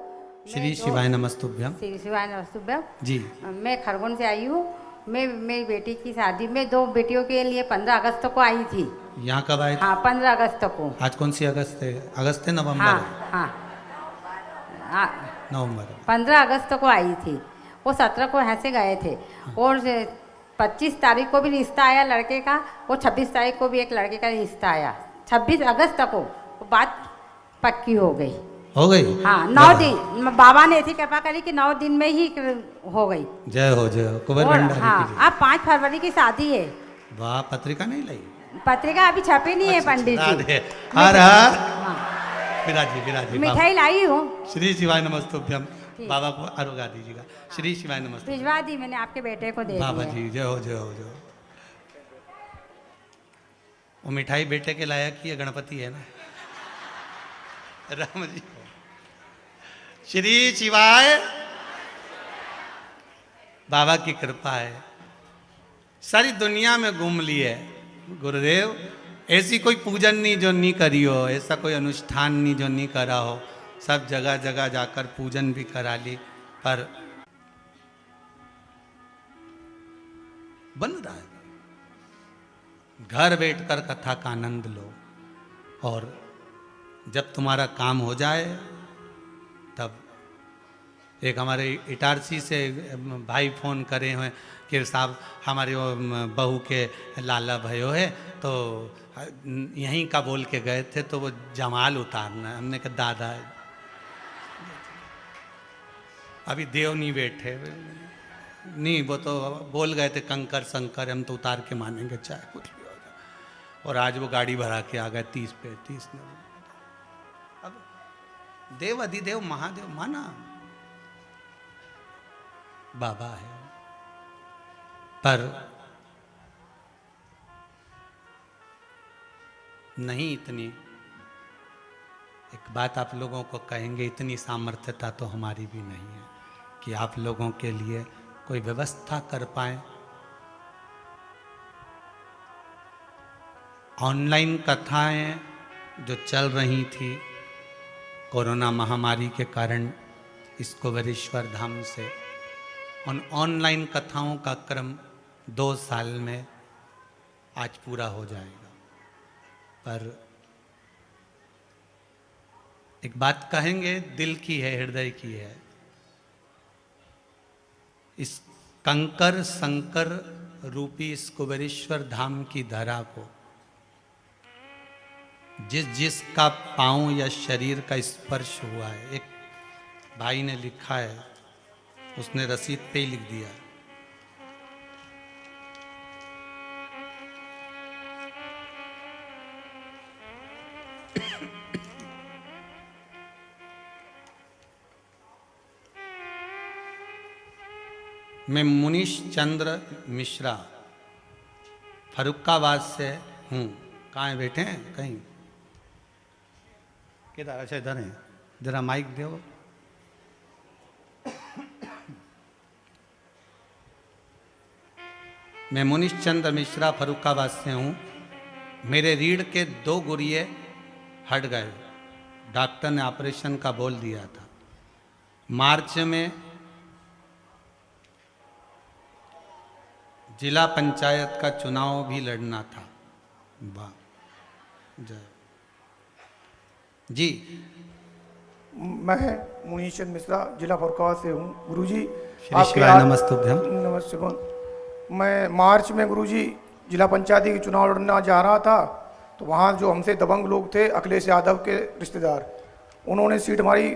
श्री शिवाय नमस्तुभ्यम। श्री शिवाय नमस्तुभ्यम जी। मैं खरगोन से आई हूँ। मैं मेरी बेटी की शादी में 2 बेटियों के लिए 15 अगस्त को आई थी। यहाँ कब आए थे? हाँ, 15 अगस्त को। आज कौन सी अगस्त है? अगस्त है, नवंबर? हाँ हाँ हाँ, नवंबर। 15 अगस्त को आई थी। वो 17 को यहाँ से गए थे। और 25 तारीख को भी रिश्ता आया लड़के का, और 26 तारीख को भी एक लड़के का रिश्ता आया। 26 अगस्त को बात पक्की हो गई। हो गई? हाँ, 9 दिन बाबा ने ऐसी कृपा करी कि 9 दिन में ही हो गई। जय हो कुंवर भंडारी। हाँ, अब 5 फरवरी की शादी है। वाह, पत्रिका नहीं लाई? पत्रिका अभी छपी नहीं है पंडित जी। हर हर विराजी मिठाई लाई हूँ। श्री शिवाय नमस्तुभ्यम। बाबा को आरोगा दीजिएगा। श्री शिवाय नमस्तुभ्यम। भिजवा दी मैंने आपके बेटे को, दे बाबा दिया। जी जय हो। वो मिठाई बेटे के लायक ही है, गणपति है ना। राम जी। श्री शिवाय। बाबा की कृपा है। सारी दुनिया में घूम ली है गुरुदेव। ऐसी कोई पूजन नहीं जो नहीं करी हो, ऐसा कोई अनुष्ठान नहीं जो नहीं करा हो। सब जगह जगह जाकर पूजन भी करा ली, पर बन रहा है। घर बैठकर कथा का आनंद लो, और जब तुम्हारा काम हो जाए तब। एक हमारे इटारसी से भाई फोन करे हुए कि साहब हमारे वो बहू के लाला भयो है, तो यहीं का बोल के गए थे, तो वो जमाल उतारना। हमने कहा दादा अभी देव नहीं बैठे, नहीं वो तो बोल गए थे कंकर संकर, हम तो उतार के मानेंगे चाहे कुछ भी हो जाए। और आज वो गाड़ी भरा के आ गए 30 पे 30 ने। अब देव अधिदेव महादेव माना बाबा है, पर नहीं इतनी। एक बात आप लोगों को कहेंगे, इतनी सामर्थ्यता तो हमारी भी नहीं है कि आप लोगों के लिए कोई व्यवस्था कर पाए। ऑनलाइन कथाएं जो चल रही थी कोरोना महामारी के कारण इस कुंवरेश्वर धाम से, उन ऑनलाइन कथाओं का क्रम 2 साल में आज पूरा हो जाएगा। पर एक बात कहेंगे, दिल की है, हृदय की है। इस कंकर संकर रूपी इस कुंवरेश्वर धाम की धरा को जिसका पांव या शरीर का स्पर्श हुआ है, एक भाई ने लिखा है, उसने रसीद पे ही लिख दिया। मैं मुनीश चंद्र मिश्रा फरुखाबाद से हूँ। कहाँ है? बैठे हैं कहीं? किधर? अच्छा इधर है। जरा माइक दो। मैं मुनीश चंद्र मिश्रा फरुखाबाद से हूँ। मेरे रीढ़ के 2 गुर्जे हट गए। डॉक्टर ने ऑपरेशन का बोल दिया था। मार्च में जिला पंचायत का चुनाव भी लड़ना था। वाह, जय जी। मैं मुनीश चंद्र मिश्रा जिला फरुखाबाद से हूँ। गुरुजी श्री शिवाय नमस्तुभ्यम। नमस्ते। मैं मार्च में गुरुजी जिला पंचायत के चुनाव लड़ना जा रहा था, तो वहाँ जो हमसे दबंग लोग थे, अखिलेश यादव के रिश्तेदार, उन्होंने सीट हमारी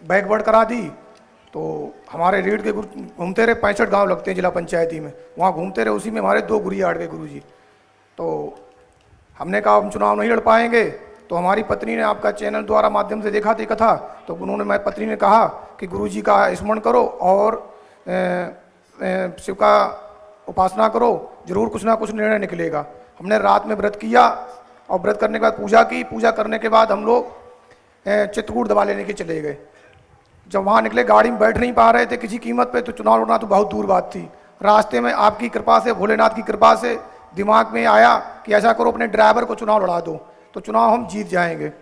बैकवर्ड करा दी। तो हमारे रीढ़ के घूमते रहे, 65 गांव लगते हैं जिला पंचायती में, वहाँ घूमते रहे, उसी में हमारे 2 गुरिया अड़ गए गुरुजी। तो हमने कहा हम चुनाव नहीं लड़ पाएंगे। तो हमारी पत्नी ने आपका चैनल द्वारा माध्यम से देखा थी कथा, तो उन्होंने मैं पत्नी ने कहा कि गुरुजी का स्मरण करो और शिव का उपासना करो, जरूर कुछ ना कुछ निर्णय निकलेगा। हमने रात में व्रत किया और व्रत करने के बाद पूजा की। पूजा करने के बाद हम लोग चित्रकूट दवा लेने के चले गए। जब वहाँ निकले, गाड़ी में बैठ नहीं पा रहे थे किसी कीमत पे, तो चुनाव लड़ना तो बहुत दूर बात थी। रास्ते में आपकी कृपा से, भोलेनाथ की कृपा से दिमाग में आया कि ऐसा करो अपने ड्राइवर को चुनाव लड़ा दो, तो चुनाव हम जीत जाएंगे।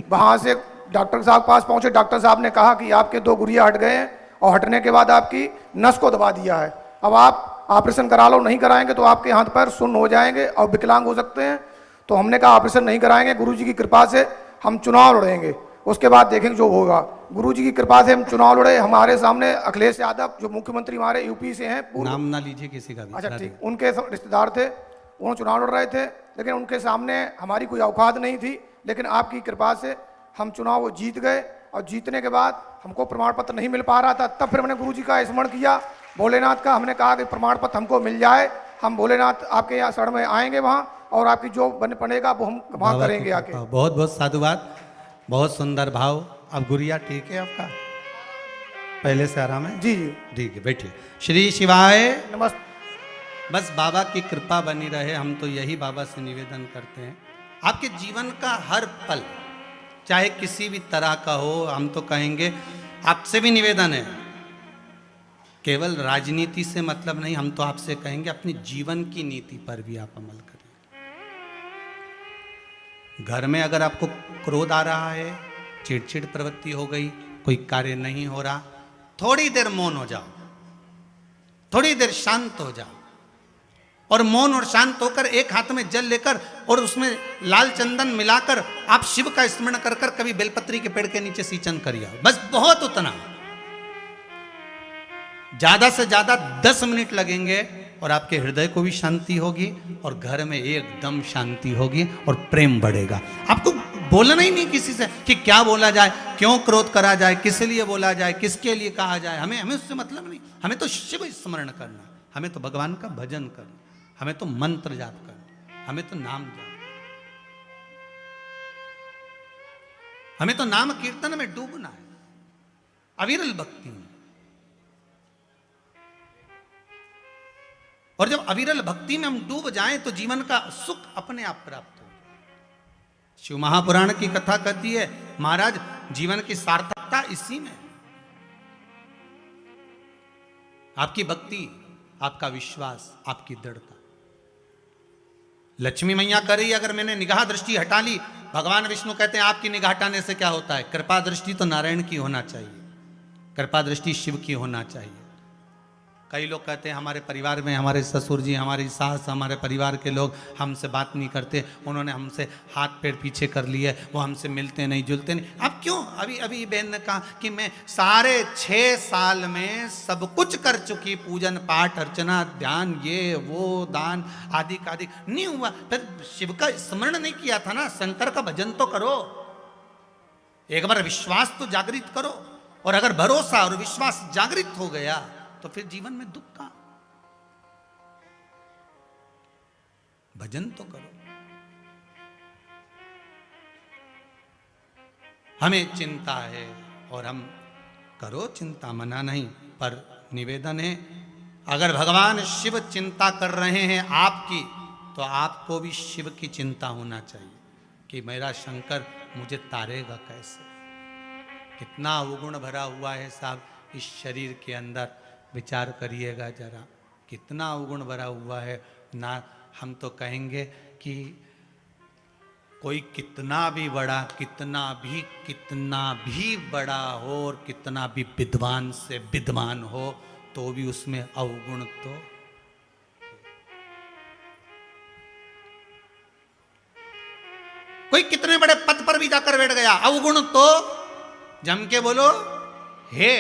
वहाँ से डॉक्टर साहब पास पहुँचे, डॉक्टर साहब ने कहा कि आपके 2 गुरिया हट गए हैं और हटने के बाद आपकी नस को दबा दिया है, अब आप ऑपरेशन करा लो, नहीं कराएंगे तो आपके हाथ पैर सुन्न हो जाएंगे और विकलांग हो सकते हैं। तो हमने कहा ऑपरेशन नहीं कराएंगे, गुरुजी की कृपा से हम चुनाव लड़ेंगे, उसके बाद देखेंगे जो होगा। गुरुजी की कृपा से हम चुनाव लड़े। हमारे सामने अखिलेश यादव जो मुख्यमंत्री हमारे यूपी से हैं, नाम ना लीजिए किसी का भी। अच्छा ठीक, उनके रिश्तेदार थे, उन्होंने चुनाव लड़ रहे थे, लेकिन उनके सामने हमारी कोई औकात नहीं थी। लेकिन आपकी कृपा से हम चुनाव जीत गए और जीतने के बाद हमको प्रमाण पत्र नहीं मिल पा रहा था। तब फिर मैंने गुरुजी का स्मरण किया, भोलेनाथ का। हमने कहा कि प्रमाण पत्र हमको मिल जाए, हम भोलेनाथ आपके यहाँ शरण में आएंगे वहाँ, और आपकी जो बन पड़ेगा वो हम वहाँ करेंगे आके। बहुत बहुत साधुवाद, बहुत सुंदर भाव। अब गुरिया ठीक है आपका, पहले से आराम है? जी जी ठीक है, बैठिए। श्री शिवाय नमस्ते। बस बाबा की कृपा बनी रहे, हम तो यही बाबा से निवेदन करते हैं। आपके जीवन का हर पल चाहे किसी भी तरह का हो, हम तो कहेंगे आपसे भी निवेदन है, केवल राजनीति से मतलब नहीं, हम तो आपसे कहेंगे अपने जीवन की नीति पर भी आप अमल करिए। घर में अगर आपको क्रोध आ रहा है, चिड़चिड़ प्रवृत्ति हो गई, कोई कार्य नहीं हो रहा, थोड़ी देर मौन हो जाओ, थोड़ी देर शांत हो जाओ, और मौन और शांत होकर एक हाथ में जल लेकर और उसमें लाल चंदन मिलाकर आप शिव का स्मरण कर कर कभी बेलपत्री के पेड़ के नीचे सिंचन करिए। बस बहुत उतना, ज्यादा से ज्यादा 10 मिनट लगेंगे और आपके हृदय को भी शांति होगी और घर में एकदम शांति होगी और प्रेम बढ़ेगा। आपको बोलना ही नहीं किसी से कि क्या बोला जाए, क्यों क्रोध करा जाए, किस लिए बोला जाए, किसके लिए कहा जाए, हमें उससे मतलब नहीं। हमें तो शिव स्मरण करना, हमें तो भगवान का भजन करना, हमें तो मंत्र जाप करना, हमें तो नाम जाप, हमें तो नाम कीर्तन में डूबना है, अविरल भक्ति में। और जब अविरल भक्ति में हम डूब जाएं तो जीवन का सुख अपने आप प्राप्त हो। शिव महापुराण की कथा कहती है, महाराज जीवन की सार्थकता इसी में, आपकी भक्ति, आपका विश्वास, आपकी दृढ़ता। लक्ष्मी मैया कह रही, अगर मैंने निगाह दृष्टि हटा ली, भगवान विष्णु कहते हैं आपकी निगाह हटाने से क्या होता है, कृपा दृष्टि तो नारायण की होना चाहिए, कृपा दृष्टि शिव की होना चाहिए। कई लोग कहते हैं हमारे परिवार में हमारे ससुर जी, हमारी सास, हमारे परिवार के लोग हमसे बात नहीं करते, उन्होंने हमसे हाथ पैर पीछे कर लिए, वो हमसे मिलते नहीं जुलते नहीं। अब क्यों? अभी बहन ने कहा कि मैं सारे 6 साल में सब कुछ कर चुकी, पूजन पाठ अर्चना ध्यान ये वो दान आदि का आदि नहीं हुआ, फिर शिव का स्मरण नहीं किया था ना, शंकर का भजन तो करो, एक बार विश्वास तो जागृत करो। और अगर भरोसा और विश्वास जागृत हो गया तो फिर जीवन में दुख का, भजन तो करो। हमें चिंता है और हम करो चिंता, मना नहीं, पर निवेदन है अगर भगवान शिव चिंता कर रहे हैं आपकी, तो आपको भी शिव की चिंता होना चाहिए कि मेरा शंकर मुझे तारेगा कैसे। कितना अवगुण भरा हुआ है साहब इस शरीर के अंदर, विचार करिएगा जरा, कितना अवगुण भरा हुआ है ना। हम तो कहेंगे कि कोई कितना भी बड़ा, कितना भी बड़ा हो और कितना भी विद्वान से विद्वान हो, तो भी उसमें अवगुण तो कोई कितने बड़े पद पर भी जाकर बैठ गया, अवगुण तो जम के बोलो हे।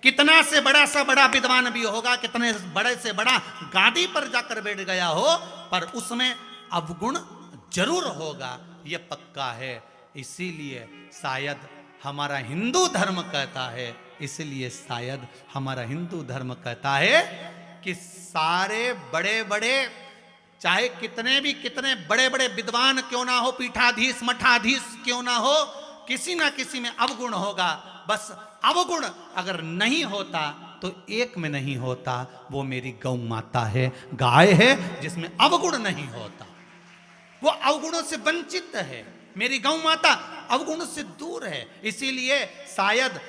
कितना से बड़ा सा बड़ा विद्वान भी होगा, कितने बड़े से बड़ा गादी पर जाकर बैठ गया हो, पर उसमें अवगुण जरूर होगा, ये पक्का है। इसीलिए शायद हमारा हिंदू धर्म कहता है इसलिए शायद हमारा हिंदू धर्म कहता है कि सारे बड़े बड़े, चाहे कितने बड़े बड़े विद्वान क्यों ना हो, पीठाधीश मठाधीश क्यों ना हो, किसी ना किसी में अवगुण होगा। बस अवगुण अगर नहीं होता तो एक में नहीं होता, वो मेरी गौ माता है, गाय है, जिसमें अवगुण नहीं होता। वो अवगुणों से वंचित है। मेरी गौ माता अवगुण से दूर है। इसीलिए शायद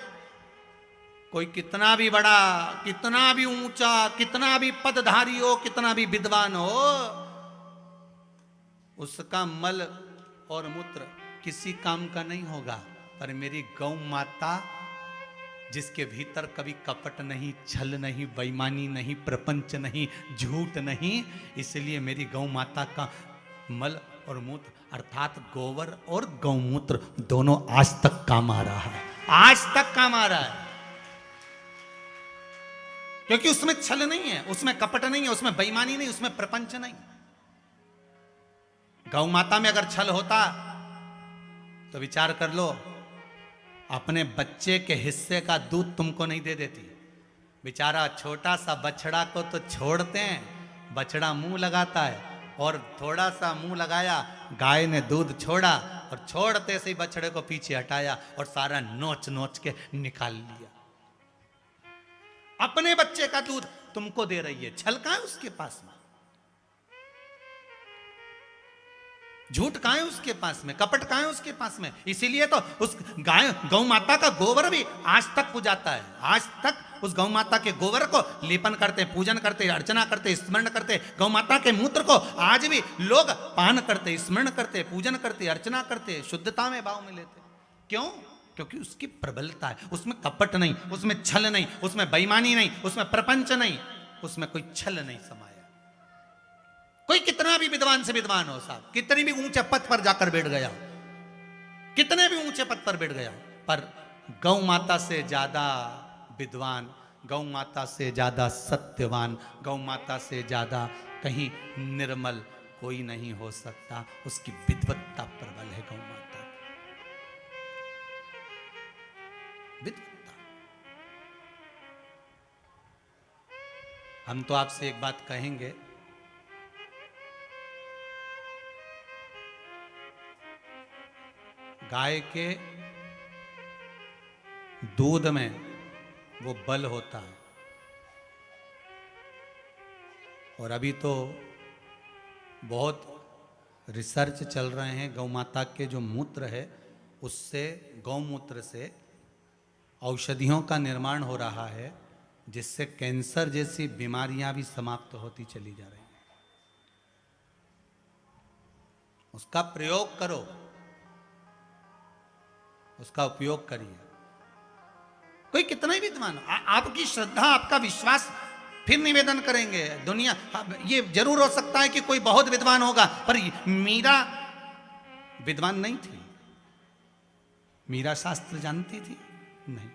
कोई कितना भी बड़ा, कितना भी ऊंचा, कितना भी पदधारी हो, कितना भी विद्वान हो, उसका मल और मूत्र किसी काम का नहीं होगा। पर मेरी गौ माता, जिसके भीतर कभी कपट नहीं, छल नहीं, बेईमानी नहीं, प्रपंच नहीं, झूठ नहीं, इसलिए मेरी गौ माता का मल और मूत्र अर्थात गोबर और गौमूत्र दोनों आज तक काम आ रहा है। आज तक काम आ रहा है, क्योंकि उसमें छल नहीं है, उसमें कपट नहीं है, उसमें बेईमानी नहीं, उसमें प्रपंच नहीं। गौ माता में अगर छल होता तो विचार कर लो, अपने बच्चे के हिस्से का दूध तुमको नहीं दे देती। बेचारा छोटा सा बछड़ा को तो छोड़ते हैं, बछड़ा मुंह लगाता है, और थोड़ा सा मुंह लगाया, गाय ने दूध छोड़ा, और छोड़ते से ही बछड़े को पीछे हटाया और सारा नोच नोच के निकाल लिया। अपने बच्चे का दूध तुमको दे रही है, छल कहां है उसके पास में, झूठ कहां है उसके पास में, कपट कहां है उसके पास में। इसीलिए तो उस गाय गौ माता का गोबर भी आज तक पूजाता है। आज तक उस गौ माता के गोबर को लेपन करते, पूजन करते, अर्चना करते, स्मरण करते। गौ माता के मूत्र को आज भी लोग पान करते, स्मरण करते, पूजन करते, अर्चना करते, शुद्धता में भाव में लेते। क्यों? क्योंकि उसकी प्रबलता है, उसमें कपट नहीं, उसमें छल नहीं, उसमें बेईमानी नहीं, उसमें प्रपंच नहीं, उसमें कोई छल नहीं समाया। कोई कितना भी विद्वान से विद्वान हो साहब, कितनी भी ऊंचे पद पर जाकर बैठ गया, कितने भी ऊंचे पद पर बैठ गया, पर गौ माता से ज्यादा विद्वान, गौ माता से ज्यादा सत्यवान, गौ माता से ज्यादा कहीं निर्मल कोई नहीं हो सकता। उसकी विद्वत्ता प्रबल है गौ माता, विद्वत्ता। हम तो आपसे एक बात कहेंगे, गाय के दूध में वो बल होता है, और अभी तो बहुत रिसर्च चल रहे हैं, गौ माता के जो मूत्र है उससे, गौमूत्र से औषधियों का निर्माण हो रहा है, जिससे कैंसर जैसी बीमारियां भी समाप्त होती चली जा रही हैं। उसका प्रयोग करो, उसका उपयोग करिए। कोई कितना ही विद्वान, आपकी श्रद्धा, आपका विश्वास, फिर निवेदन करेंगे दुनिया। ये जरूर हो सकता है कि कोई बहुत विद्वान होगा, पर मीरा विद्वान नहीं थी। मीरा शास्त्र जानती थी? नहीं।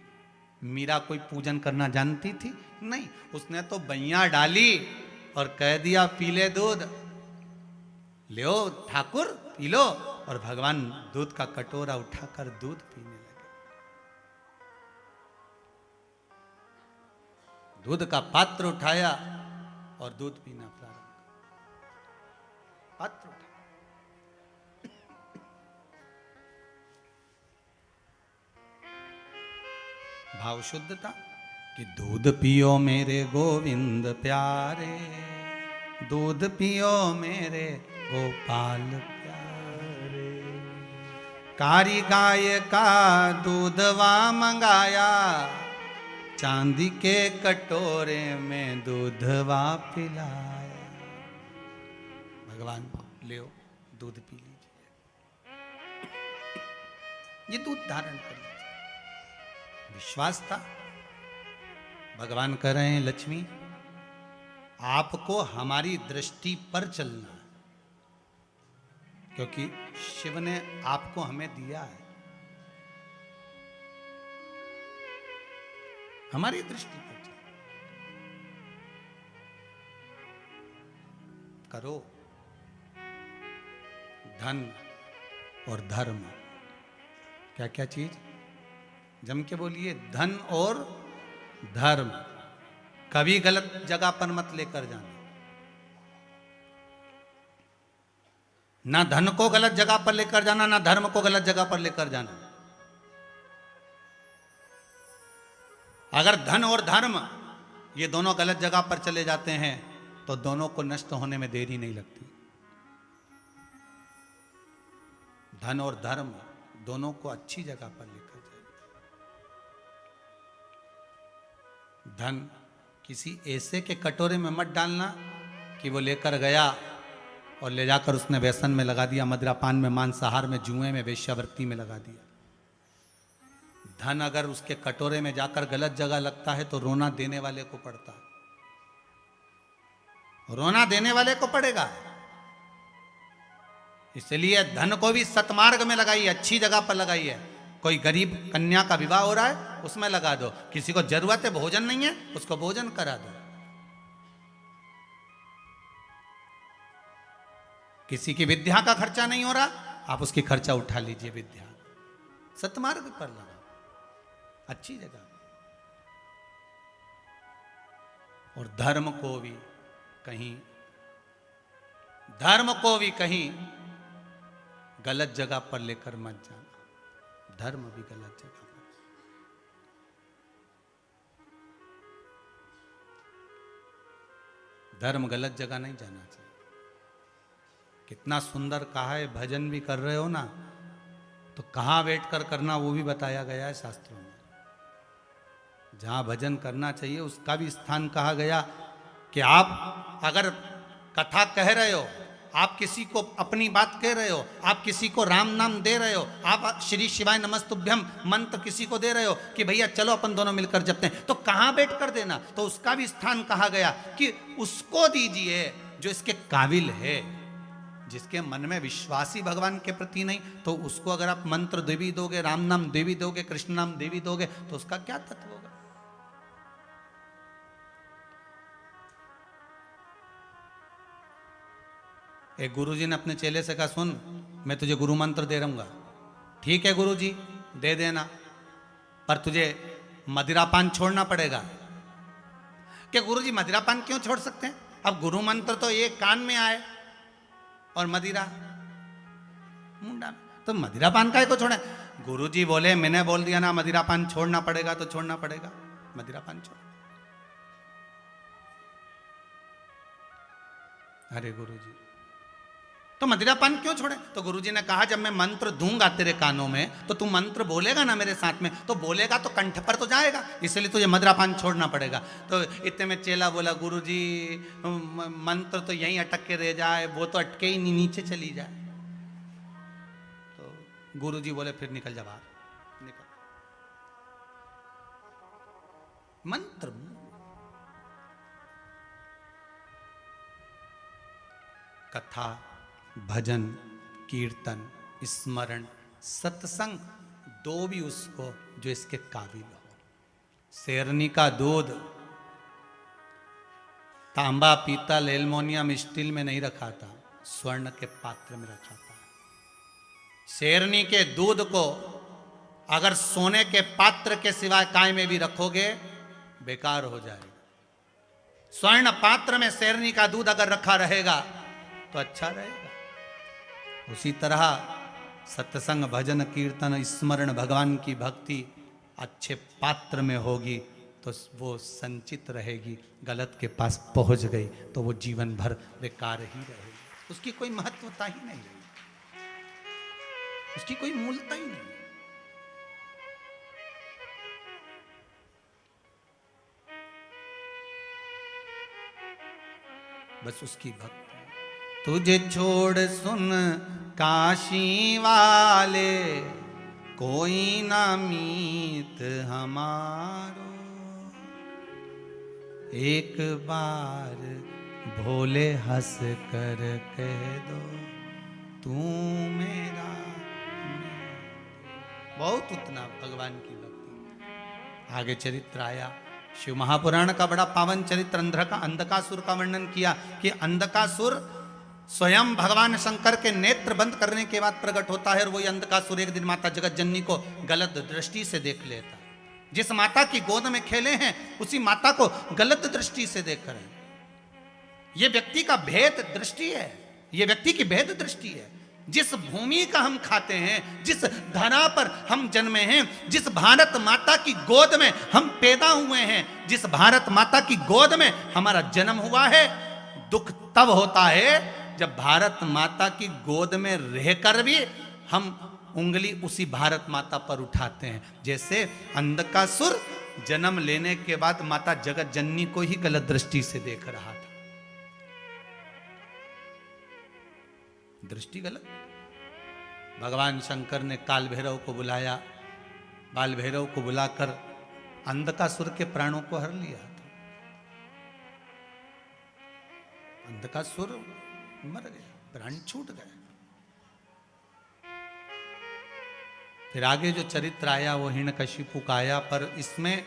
मीरा कोई पूजन करना जानती थी? नहीं। उसने तो बैया डाली और कह दिया पी ले दूध, लो ठाकुर पी लो, और भगवान दूध का कटोरा उठाकर दूध पीने लगे। दूध का पात्र उठाया और दूध पीना प्रारंभ। पात्र उठाया, भाव शुद्धता कि दूध पियो मेरे गोविंद प्यारे, दूध पियो मेरे गोपाल प्यारे। कारी गाय का दूधवा मंगाया, चांदी के कटोरे में दूधवा पिलाया। भगवान ले दूध पी लीजिए, ये दूध धारण कर लीजिए। विश्वास था। भगवान कह रहे हैं लक्ष्मी, आपको हमारी दृष्टि पर चलना है, क्योंकि शिव ने आपको हमें दिया है। हमारी दृष्टि पर चलना करो। धन और धर्म, क्या क्या चीज? जम के बोलिए, धन और धर्म कभी गलत जगह पर मत लेकर जाना। ना धन को गलत जगह पर लेकर जाना, ना धर्म को गलत जगह पर लेकर जाना। अगर धन और धर्म ये दोनों गलत जगह पर चले जाते हैं तो दोनों को नष्ट होने में देरी नहीं लगती। धन और धर्म दोनों को अच्छी जगह पर लेकर जाए। धन किसी ऐसे के कटोरे में मत डालना कि वो लेकर गया और ले जाकर उसने व्यसन में लगा दिया, मदिरापान में, मांसाहार में, जुए में, वेश्यावृत्ति में लगा दिया। धन अगर उसके कटोरे में जाकर गलत जगह लगता है तो रोना देने वाले को पड़ता है, रोना देने वाले को पड़ेगा। इसलिए धन को भी सतमार्ग में लगाइए, अच्छी जगह पर लगाइए। कोई गरीब कन्या का विवाह हो रहा है उसमें लगा दो, किसी को जरूरत है, भोजन नहीं है, उसको भोजन करा दो। किसी की विद्या का खर्चा नहीं हो रहा, आप उसकी खर्चा उठा लीजिए, विद्या सतमार्ग पर लगा, अच्छी जगह। और धर्म को भी कहीं गलत जगह पर लेकर मत जाना। धर्म भी गलत जगह पर। धर्म गलत जगह नहीं जाना चाहिए। कितना सुंदर कहा है, भजन भी कर रहे हो ना तो कहाँ बैठकर करना वो भी बताया गया है शास्त्रों में। जहाँ भजन करना चाहिए उसका भी स्थान कहा गया कि आप अगर कथा कह रहे हो, आप किसी को अपनी बात कह रहे हो, आप किसी को राम नाम दे रहे हो, आप श्री शिवाय नमस्तुभ्यम मंत्र किसी को दे रहे हो कि भैया चलो अपन दोनों मिलकर जपते हैं, तो कहाँ बैठ कर देना, तो उसका भी स्थान कहा गया कि उसको दीजिए जो इसके काबिल है, जिसके मन में विश्वासी भगवान के प्रति नहीं, तो उसको अगर आप मंत्र देवी दोगे, राम नाम देवी दोगे, कृष्ण नाम देवी दोगे, तो उसका क्या तत्व होगा। एक गुरुजी ने अपने चेले से कहा, सुन मैं तुझे गुरु मंत्र दे रहूंगा, ठीक है गुरुजी दे देना, पर तुझे मदिरापान छोड़ना पड़ेगा। क्या गुरुजी मदिरापान क्यों छोड़ सकते हैं? अब गुरु मंत्र तो ये कान में आए और मदिरा मुंडा में, तो मदिरापान का को छोड़े। गुरुजी बोले मैंने बोल दिया ना मदिरापान छोड़ना पड़ेगा तो छोड़ना पड़ेगा, मदिरापान छोड़। अरे गुरुजी तो मदिरापान क्यों छोड़े? तो गुरुजी ने कहा जब मैं मंत्र दूंगा तेरे कानों में तो तू मंत्र बोलेगा ना मेरे साथ में, तो बोलेगा तो कंठ पर तो जाएगा, इसलिए तुझे मदिरापान छोड़ना पड़ेगा। तो इतने में चेला बोला गुरुजी मंत्र तो यहीं अटक के रह जाए, वो तो अटके ही नहीं, नीचे चली जाए। तो गुरुजी बोले फिर निकल जा बाहर, निकल। मंत्र कथा, भजन, कीर्तन, स्मरण, सत्संग दो भी उसको जो इसके काबिल हो। शेरनी का दूध तांबा, पीतल, एल्युमिनियम, स्टील में नहीं रखा था, स्वर्ण के पात्र में रखा था। शेरनी के दूध को अगर सोने के पात्र के सिवाय काय में भी रखोगे बेकार हो जाएगा। स्वर्ण पात्र में शेरनी का दूध अगर रखा रहेगा तो अच्छा रहेगा। उसी तरह सत्संग, भजन, कीर्तन, स्मरण, भगवान की भक्ति अच्छे पात्र में होगी तो वो संचित रहेगी। गलत के पास पहुंच गई तो वो जीवन भर बेकार ही रहेगी, उसकी कोई महत्वता ही नहीं रहेगी, उसकी कोई मूलता ही नहीं। बस उसकी भक्ति। तुझे छोड़ सुन काशी वाले कोई ना मीत हमारो, एक बार भोले हंस कर कह दो तू मेरा। बहुत उतना भगवान की भक्ति। आगे चरित्र आया, शिव महापुराण का बड़ा पावन चरित्र अंधकासुर का वर्णन किया कि अंधकासुर स्वयं भगवान शंकर के नेत्र बंद करने के बाद प्रकट होता है और वही अंधकासुर एक दिन माता जगत जननी को गलत दृष्टि से देख लेता है। जिस माता की गोद में खेले हैं उसी माता को गलत दृष्टि से देख रहे हैं। यह व्यक्ति का भेद दृष्टि है, यह व्यक्ति की भेद दृष्टि है। जिस भूमि का हम खाते हैं, जिस धरा पर हम जन्मे हैं, जिस भारत माता की गोद में हम पैदा हुए हैं, जिस भारत माता की गोद में हमारा जन्म हुआ है, दुख तब होता है जब भारत माता की गोद में रहकर भी हम उंगली उसी भारत माता पर उठाते हैं। जैसे अंधकासुर जन्म लेने के बाद माता जगत जननी को ही गलत दृष्टि से देख रहा था। दृष्टि गलत। भगवान शंकर ने काल भैरव को बुलाया, बाल भैरव को बुलाकर अंधकासुर के प्राणों को हर लिया था। अंधकासुर मर गया, प्राण छूट गए। फिर आगे जो चरित्र आया वो हिरण्यकशिपु का आया, पर इसमें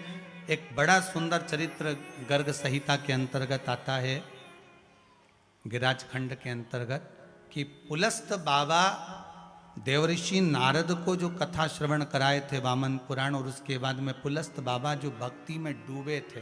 एक बड़ा सुंदर चरित्र गर्ग संहिता के अंतर्गत आता है, गिरिराज खंड के अंतर्गत, कि पुलस्त बाबा देवऋषि नारद को जो कथा श्रवण कराए थे वामन पुराण, और उसके बाद में पुलस्त बाबा जो भक्ति में डूबे थे,